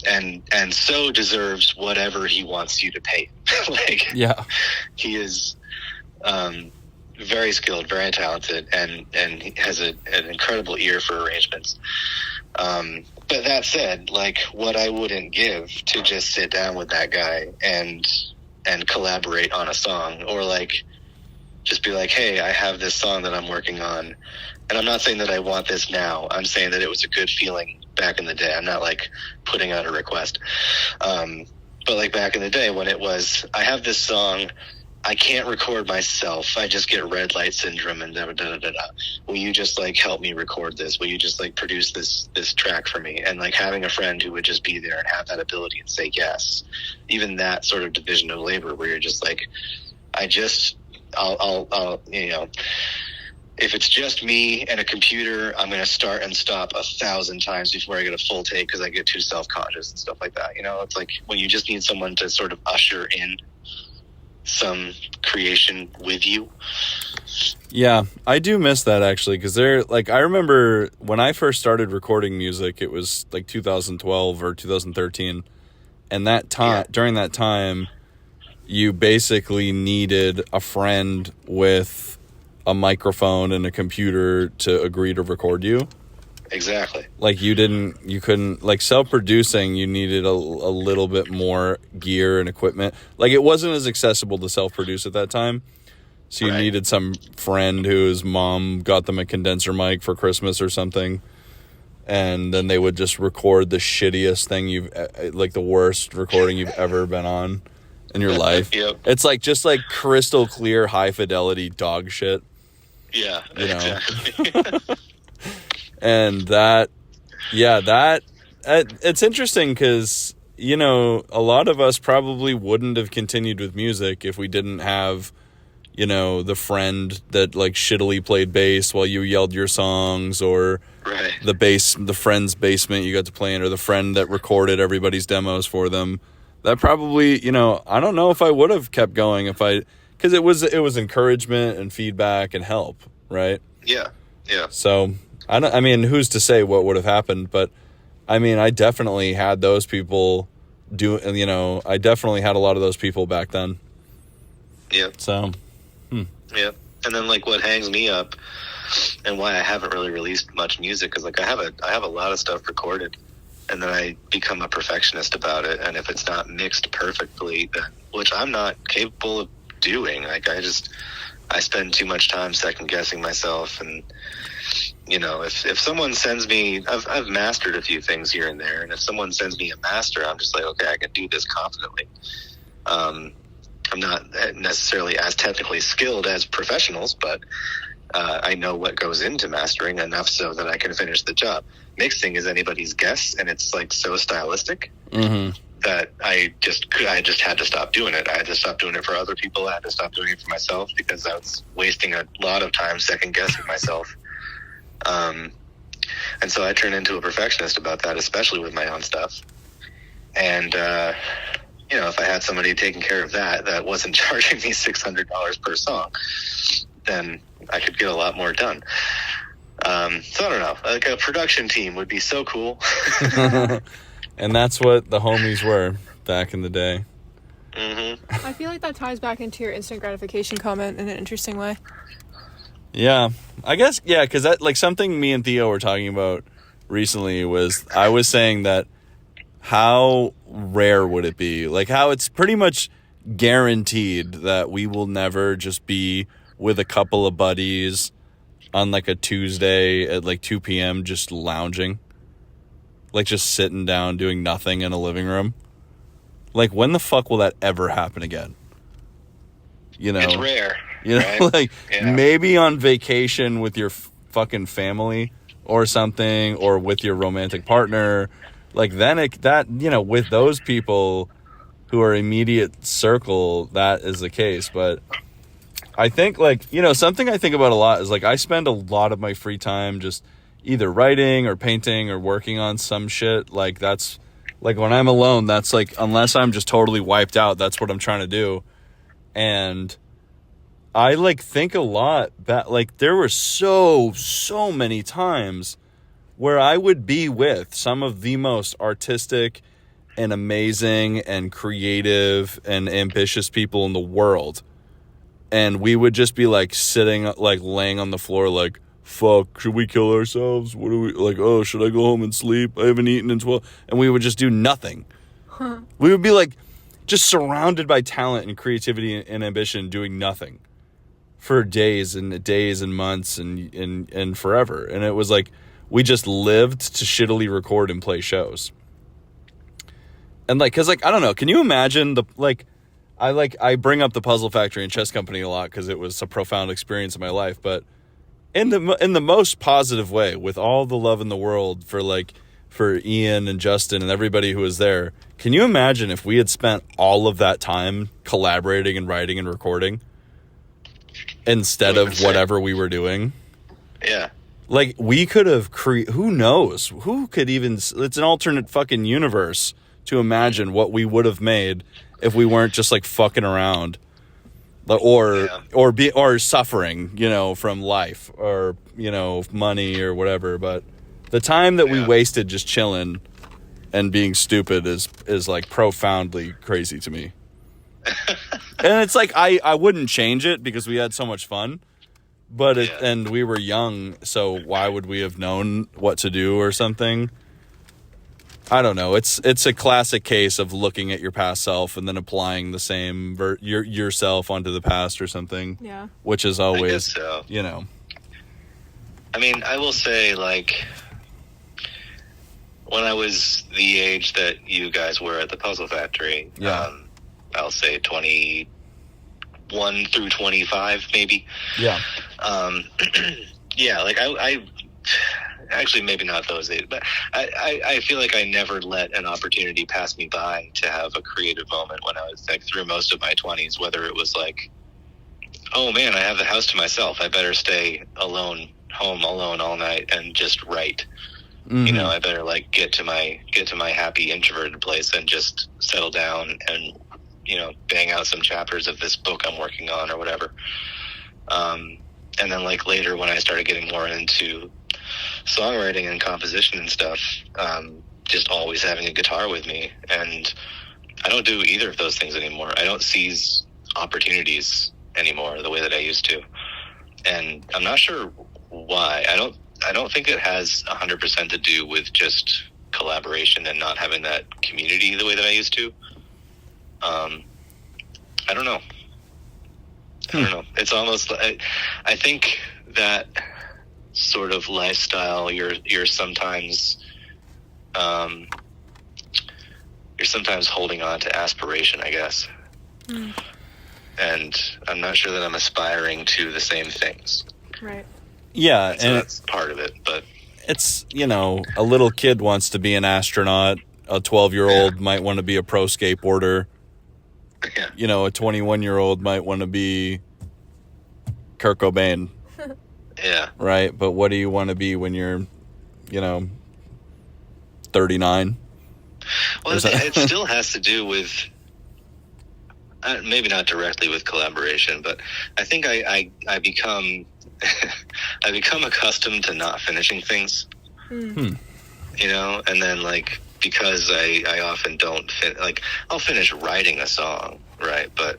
and so deserves whatever he wants you to pay him. Like, yeah, he is very skilled, very talented, and he has an incredible ear for arrangements. But that said, like, what I wouldn't give to just sit down with that guy and collaborate on a song, or like just be like, hey, I have this song that I'm working on, and I'm not saying that I want this now. I'm saying that it was a good feeling back in the day. I'm not like putting out a request. But like back in the day when it was, I have this song, I can't record myself. I just get red light syndrome and da-da-da-da-da. Will you just like help me record this? Will you just like produce this track for me? And like having a friend who would just be there and have that ability and say yes. Even that sort of division of labor where you're just like, I'll if it's just me and a computer, I'm going to start and stop 1,000 times before I get a full take because I get too self-conscious and stuff like that. It's like when you just need someone to sort of usher in some creation with you. Yeah, I do miss that actually, because I remember when I first started recording music, it was like 2012 or 2013, and that time during that time, you basically needed a friend with a microphone and a computer to agree to record you. Exactly. Like you couldn't, like self-producing, you needed a little bit more gear and equipment. Like it wasn't as accessible to self-produce at that time. So you needed some friend whose mom got them a condenser mic for Christmas or something. And then they would just record the shittiest thing like the worst recording you've ever been on in your life. Yep. It's like just like crystal clear, high fidelity dog shit. Yeah, exactly. And it's interesting because, a lot of us probably wouldn't have continued with music if we didn't have, the friend that like shittily played bass while you yelled your songs, or the friend's basement you got to play in, or the friend that recorded everybody's demos for them. That probably, I don't know if I would have kept going because it was encouragement and feedback and help, right? Yeah. So I mean, who's to say what would have happened? But I mean, I definitely had those people I definitely had a lot of those people back then. Yeah. So. Yeah. And then like what hangs me up and why I haven't really released much music is like I have a lot of stuff recorded, and then I become a perfectionist about it. And if it's not mixed perfectly, then, which I'm not capable of doing, like I spend too much time second guessing myself. And if someone sends me, I've mastered a few things here and there, and if someone sends me a master, I'm just like, okay, I can do this confidently. I'm not necessarily as technically skilled as professionals, but I know what goes into mastering enough so that I can finish the job. Mixing is anybody's guess, and it's like so stylistic. Mm-hmm. that I just had to stop doing it. I had to stop doing it for other people. I had to stop doing it for myself because I was wasting a lot of time second guessing myself. And so I turned into a perfectionist about that, especially with my own stuff. And, if I had somebody taking care of that wasn't charging me $600 per song, then I could get a lot more done. So I don't know, like a production team would be so cool. And that's what the homies were back in the day. Mm-hmm. I feel like that ties back into your instant gratification comment in an interesting way. Yeah, I guess, yeah, because that, like, something me and Theo were talking about recently was, I was saying that how rare would it be? Like, how it's pretty much guaranteed that we will never just be with a couple of buddies on, like, a Tuesday at, like, 2 p.m. just lounging. Like, just sitting down doing nothing in a living room. Like, when the fuck will that ever happen again? You know? It's rare. You know, right? like, yeah. Maybe on vacation with your fucking family or something, or with your romantic partner. Like, then with those people who are immediate circle, that is the case. But I think, like, something I think about a lot is, like, I spend a lot of my free time just either writing or painting or working on some shit. Like, that's, like, when I'm alone, that's, like, unless I'm just totally wiped out, that's what I'm trying to do. And I, like, think a lot that, like, there were so many times where I would be with some of the most artistic and amazing and creative and ambitious people in the world. And we would just be, like, sitting, like, laying on the floor, like, fuck, should we kill ourselves? What do we, like, oh, should I go home and sleep? I haven't eaten in 12. And we would just do nothing. We would be, like, just surrounded by talent and creativity and ambition, doing nothing for days and months and forever. And it was like, we just lived to shittily record and play shows. And, like, cause, like, I don't know, can you imagine I bring up the Puzzle Factory and Chess Company a lot because it was a profound experience in my life, but in the most positive way, with all the love in the world for Ian and Justin and everybody who was there. Can you imagine if we had spent all of that time collaborating and writing and recording instead of whatever we were doing? Yeah. Like, we could have who knows? Who could even... It's an alternate fucking universe to imagine what we would have made if we weren't just, like, fucking around. Or suffering, from life or, money or whatever. But the time that we wasted just chilling and being stupid is like profoundly crazy to me. And it's like, I wouldn't change it because we had so much fun, but and we were young. So why would we have known what to do or something? I don't know. It's a classic case of looking at your past self and then applying the same yourself onto the past or something. Yeah. Which is always, I guess so. I mean, I will say, like, when I was the age that you guys were at the Puzzle Factory, I'll say 21 through 25, maybe. Yeah. Yeah, like, I actually, maybe not those days, but I feel like I never let an opportunity pass me by to have a creative moment when I was, like, through most of my 20s, whether it was like, oh man, I have the house to myself, I better stay home alone all night and just write. Mm-hmm. I better, like, get to my happy introverted place and just settle down and, bang out some chapters of this book I'm working on or whatever. And then, like, later when I started getting more into songwriting and composition and stuff, just always having a guitar with me. And I don't do either of those things anymore. I don't seize opportunities anymore the way that I used to. And I'm not sure why. I don't think it has 100% to do with just collaboration and not having that community the way that I used to. I don't know. I don't know. It's almost like, I think that sort of lifestyle, you're sometimes holding on to aspiration, I guess. And I'm not sure that I'm aspiring to the same things. Right. Yeah, so that's part of it, but it's, a little kid wants to be an astronaut a 12-year-old might want to be a pro skateboarder. Yeah. You know, a 21-year-old might want to be Kurt Cobain. Yeah. Right? But what do you want to be when you're, 39? Well, it still has to do with, maybe not directly with collaboration, but I think I become I become accustomed to not finishing things. And then like, because I often don't I'll finish writing a song, right? But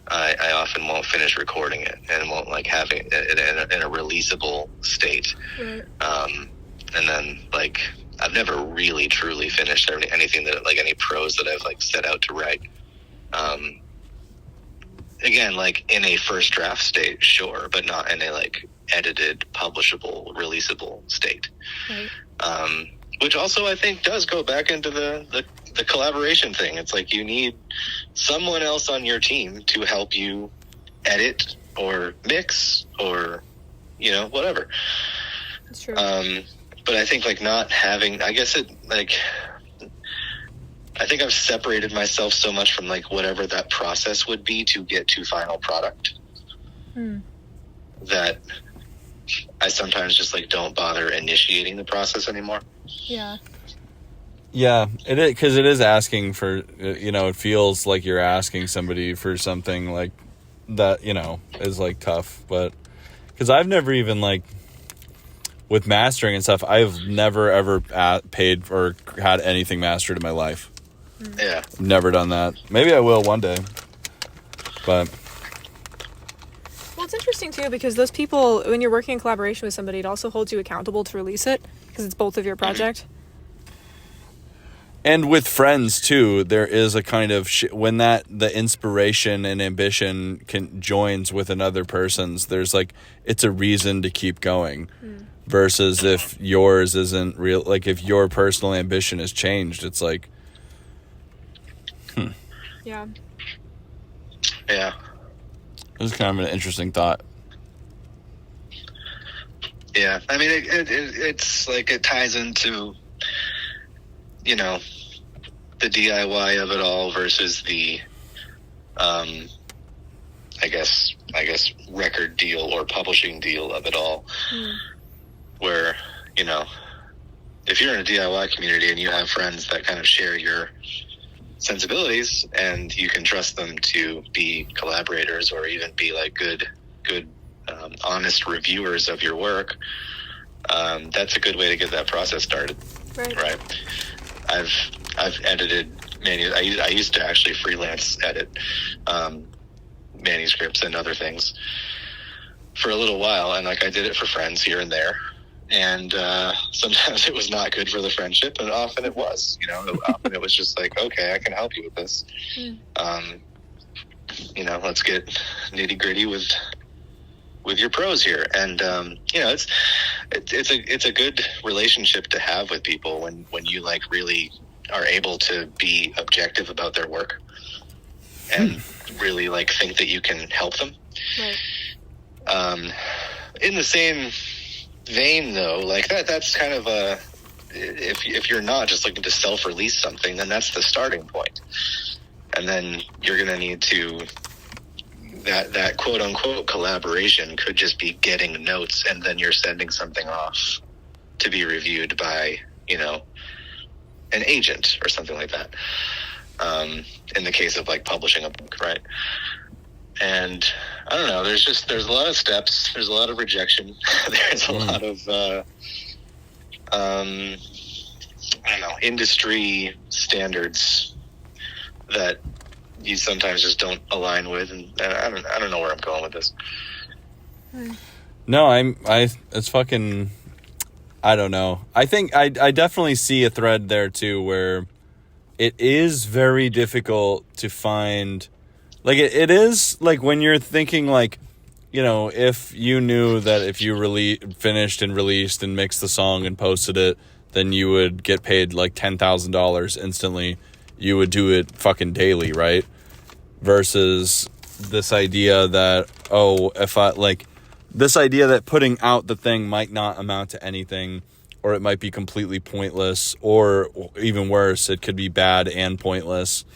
I often won't finish recording it and won't like have it in a releasable state. Right. And then like, I've never really truly finished anything that like any prose that I've like set out to write. Again, like in a first draft state, sure, but not in a like edited, publishable, releasable state. Right. Which also I think does go back into the collaboration thing. It's like you need someone else on your team to help you edit or mix or, whatever. That's true. But I think like not having, I guess it like, I think I've separated myself so much from like whatever that process would be to get to final product that I sometimes just like don't bother initiating the process anymore. Yeah. Yeah, it is, because it is asking for, it feels like you're asking somebody for something like that, is like tough. But because I've never even like, with mastering and stuff, I've never ever paid or had anything mastered in my life. Yeah. I've never done that. Maybe I will one day. But Well, it's interesting too, because those people, when you're working in collaboration with somebody, it also holds you accountable to release it, because it's both of your project. And with friends too, there is a kind of when the inspiration and ambition joins with another person's, there's like, it's a reason to keep going. Versus if yours isn't real, like if your personal ambition has changed, it's like, Yeah. Yeah. It was kind of an interesting thought. Yeah. I mean, it's like it ties into, the DIY of it all versus the, I guess record deal or publishing deal of it all. Where, if you're in a DIY community and you have friends that kind of share your sensibilities and you can trust them to be collaborators or even be like good, honest reviewers of your work, that's a good way to get that process started. Right. I've edited I used to actually freelance edit manuscripts and other things for a little while, and like I did it for friends here and there, and sometimes it was not good for the friendship, and often it was. Often it was just like, okay, I can help you with this. Let's get nitty gritty with your prose here, and it's a good relationship to have with people when you like really are able to be objective about their work and really like think that you can help them. Right. In the same vein though, like that's kind of if you're not just looking to self-release something, then that's the starting point. And then you're going to need to, that quote unquote collaboration could just be getting notes and then you're sending something off to be reviewed by, an agent or something like that. In the case of like publishing a book, right? And I don't know, there's a lot of steps. There's a lot of rejection. There's a lot of, I don't know, industry standards that you sometimes just don't align with. And I don't know where I'm going with this. No, it's fucking, I don't know. I think I definitely see a thread there too, where it is very difficult to find, like it is like when you're thinking like, if you knew that if you finished and released and mixed the song and posted it, then you would get paid like $10,000 instantly. You would do it fucking daily, right? Versus this idea that, this idea that putting out the thing might not amount to anything, or it might be completely pointless, or even worse, it could be bad and pointless.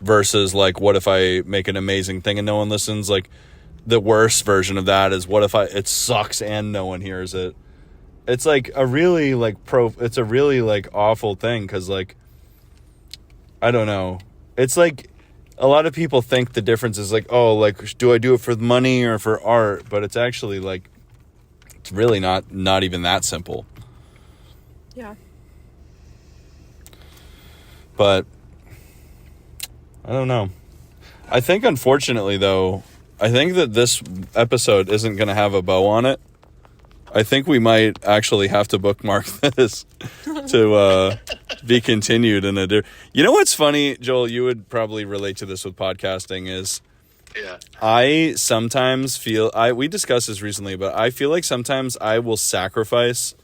Versus like, what if I make an amazing thing and no one listens? Like, the worst version of that is, what if it sucks and no one hears it? It's like a really like it's a really like awful thing, because like, I don't know. It's like a lot of people think the difference is like, oh, like, do I do it for money or for art? But it's actually like, it's really not even that simple. Yeah. But I don't know. I think, unfortunately, though, I think that this episode isn't going to have a bow on it. I think we might actually have to bookmark this to be continued in a... You know what's funny, Joel? You would probably relate to this with podcasting is... Yeah. I sometimes feel... we discussed this recently, but I feel like sometimes I will sacrifice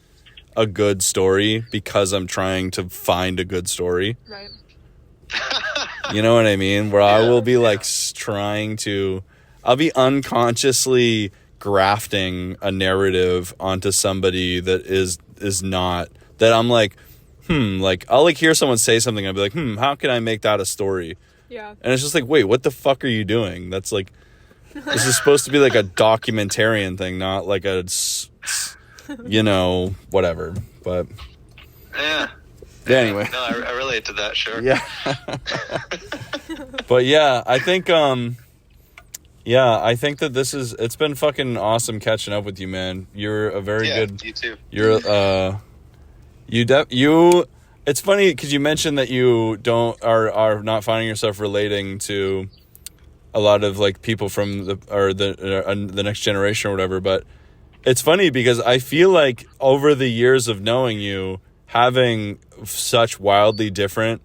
a good story because I'm trying to find a good story. Right. You know what I mean? Where I will be like trying to... I'll be unconsciously grafting a narrative onto somebody that is not... That I'm like, like, I'll like hear someone say something, I'll be like, how can I make that a story? Yeah. And it's just like, wait, what the fuck are you doing? That's like... This is supposed to be like a documentarian thing, not like a... You know, whatever. But... Yeah. Anyway. No, I relate to that, sure. Yeah. But yeah, I think I think that it's been fucking awesome catching up with you, man. You're a very good... you too. You're, it's funny because you mentioned that you are not finding yourself relating to a lot of like people from the next generation or whatever, but it's funny because I feel like over the years of knowing you, having such wildly different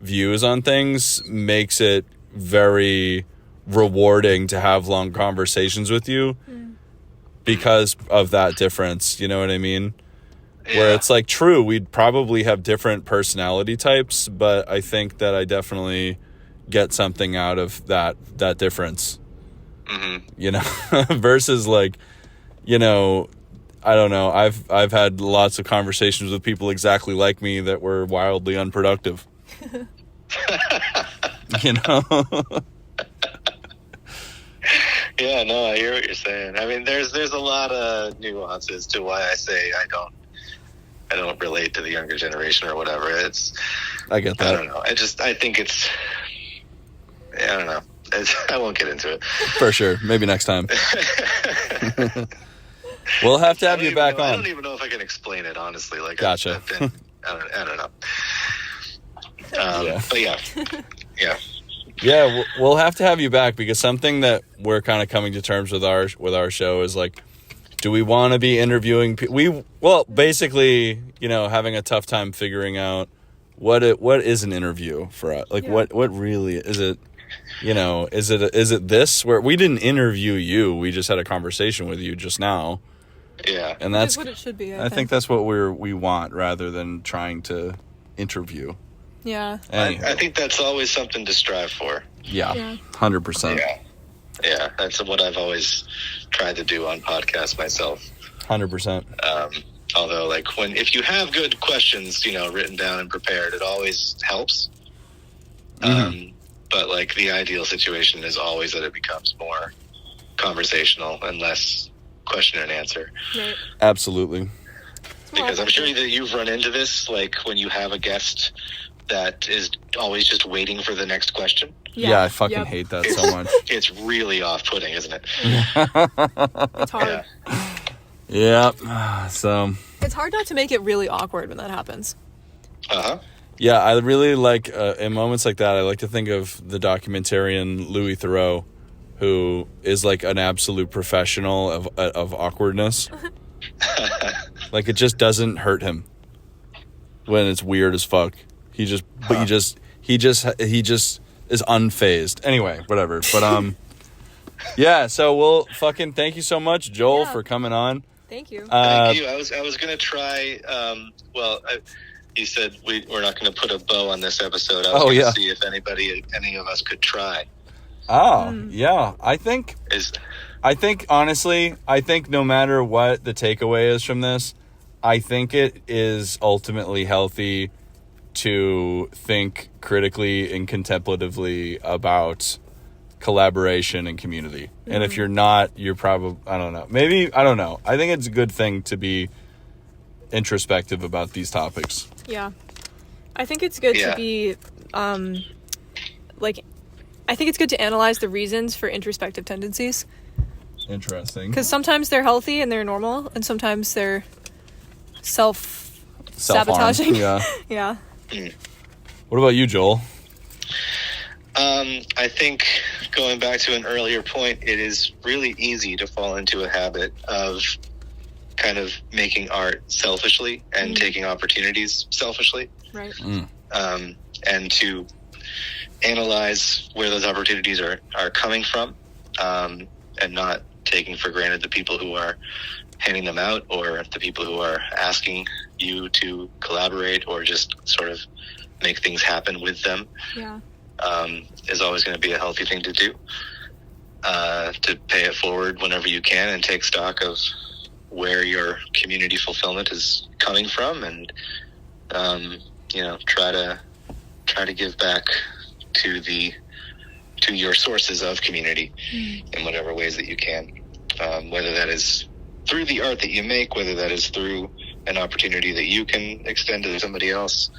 views on things makes it very rewarding to have long conversations with you because of that difference. You know what I mean? Yeah. Where it's like, true, we'd probably have different personality types, but I think that I definitely get something out of that difference. Mm-hmm. You know, versus like, you know, I don't know. I've had lots of conversations with people exactly like me that were wildly unproductive. You know? Yeah, no, I hear what you're saying. I mean, there's a lot of nuances to why I say I don't relate to the younger generation or whatever. I get that. I don't know. I think it's, I don't know. I won't get into it. For sure. Maybe next time. We'll have to have you back on. I don't even know if I can explain it, honestly. Like, gotcha. I don't know. But yeah. Yeah. Yeah, we'll have to have you back because something that we're kind of coming to terms with our show is like, do we want to be interviewing basically, you know, having a tough time figuring out what is an interview for us? Like, what really is it? You know, is it this where we didn't interview you? We just had a conversation with you just now. Yeah, and that's what it should be. I think that's what we want rather than trying to interview. Yeah, I think that's always something to strive for. Yeah, 100%. Yeah, that's what I've always tried to do on podcasts myself. 100%. Although, like, if you have good questions, you know, written down and prepared, it always helps. Mm-hmm. But like the ideal situation is always that it becomes more conversational and less question and answer. Right. Absolutely. Because I'm sure that you've run into this, like when you have a guest that is always just waiting for the next question. Yeah, I fucking hate that so much. It's really off-putting, isn't it? It's hard. Yeah. So it's hard not to make it really awkward when that happens. Uh-huh. Yeah, I really like, in moments like that, I like to think of the documentarian Louis Theroux, who is like an absolute professional of awkwardness. Like, it just doesn't hurt him when it's weird as fuck. He just is unfazed. Anyway, whatever. But, yeah, so we'll fucking thank you so much, Joel, for coming on. Thank you. Thank you. I was going to try, you said we're not going to put a bow on this episode. I was going to see if any of us could try. Oh, yeah. I think honestly, no matter what the takeaway is from this, I think it is ultimately healthy to think critically and contemplatively about collaboration and community. And if you're not, you're probably, I don't know. Maybe, I don't know. I think it's a good thing to be introspective about these topics. Yeah. I think it's good to be, I think it's good to analyze the reasons for introspective tendencies. Interesting. Because sometimes they're healthy and they're normal, and sometimes they're self-sabotaging. Yeah. Yeah. What about you, Joel? I think going back to an earlier point, it is really easy to fall into a habit of kind of making art selfishly and taking opportunities selfishly. Right. And to analyze where those opportunities are coming from, and not taking for granted the people who are handing them out or the people who are asking you to collaborate or just sort of make things happen with them. Yeah. Is always going to be a healthy thing to do. To pay it forward whenever you can and take stock of where your community fulfillment is coming from, and try to give back to your sources of community in whatever ways that you can, whether that is through the art that you make, whether that is through an opportunity that you can extend to somebody else,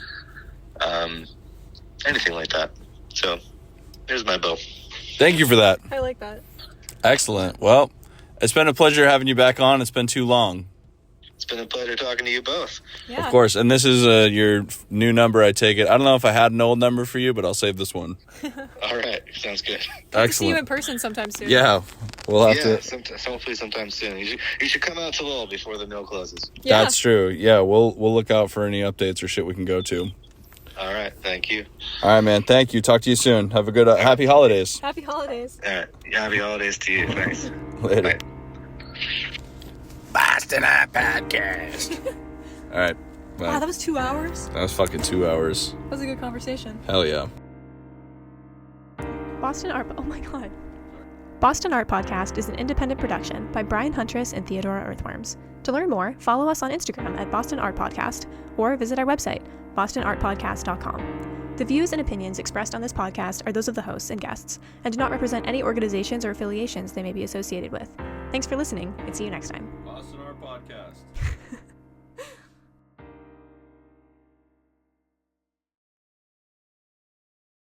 anything like that. So there's my bow. Thank you for that. I like that. Excellent. Well, it's been a pleasure having you back on. It's been too long. It's been a pleasure talking to you both. Yeah. Of course. And this is your new number, I take it. I don't know if I had an old number for you, but I'll save this one. All right. Sounds good. I'll see you in person sometime soon. Yeah. We'll have to. Hopefully sometime soon. You should come out to Lowell before the mill closes. Yeah. That's true. Yeah, we'll look out for any updates or shit we can go to. All right. Thank you. All right, man. Thank you. Talk to you soon. Have a good happy holidays. Happy holidays. All right. Happy holidays to you. Thanks. Later. Bye. Boston Art Podcast. All right. Bye. Wow, that was 2 hours. That was fucking 2 hours. That was a good conversation. Hell yeah. Boston Art. Oh my god. Boston Art Podcast is an independent production by Brian Huntress and Theodora Earthworms. To learn more, follow us on Instagram at Boston Art Podcast or visit our website, bostonartpodcast.com. The views and opinions expressed on this podcast are those of the hosts and guests and do not represent any organizations or affiliations they may be associated with. Thanks for listening and see you next time. Boston Art Podcast.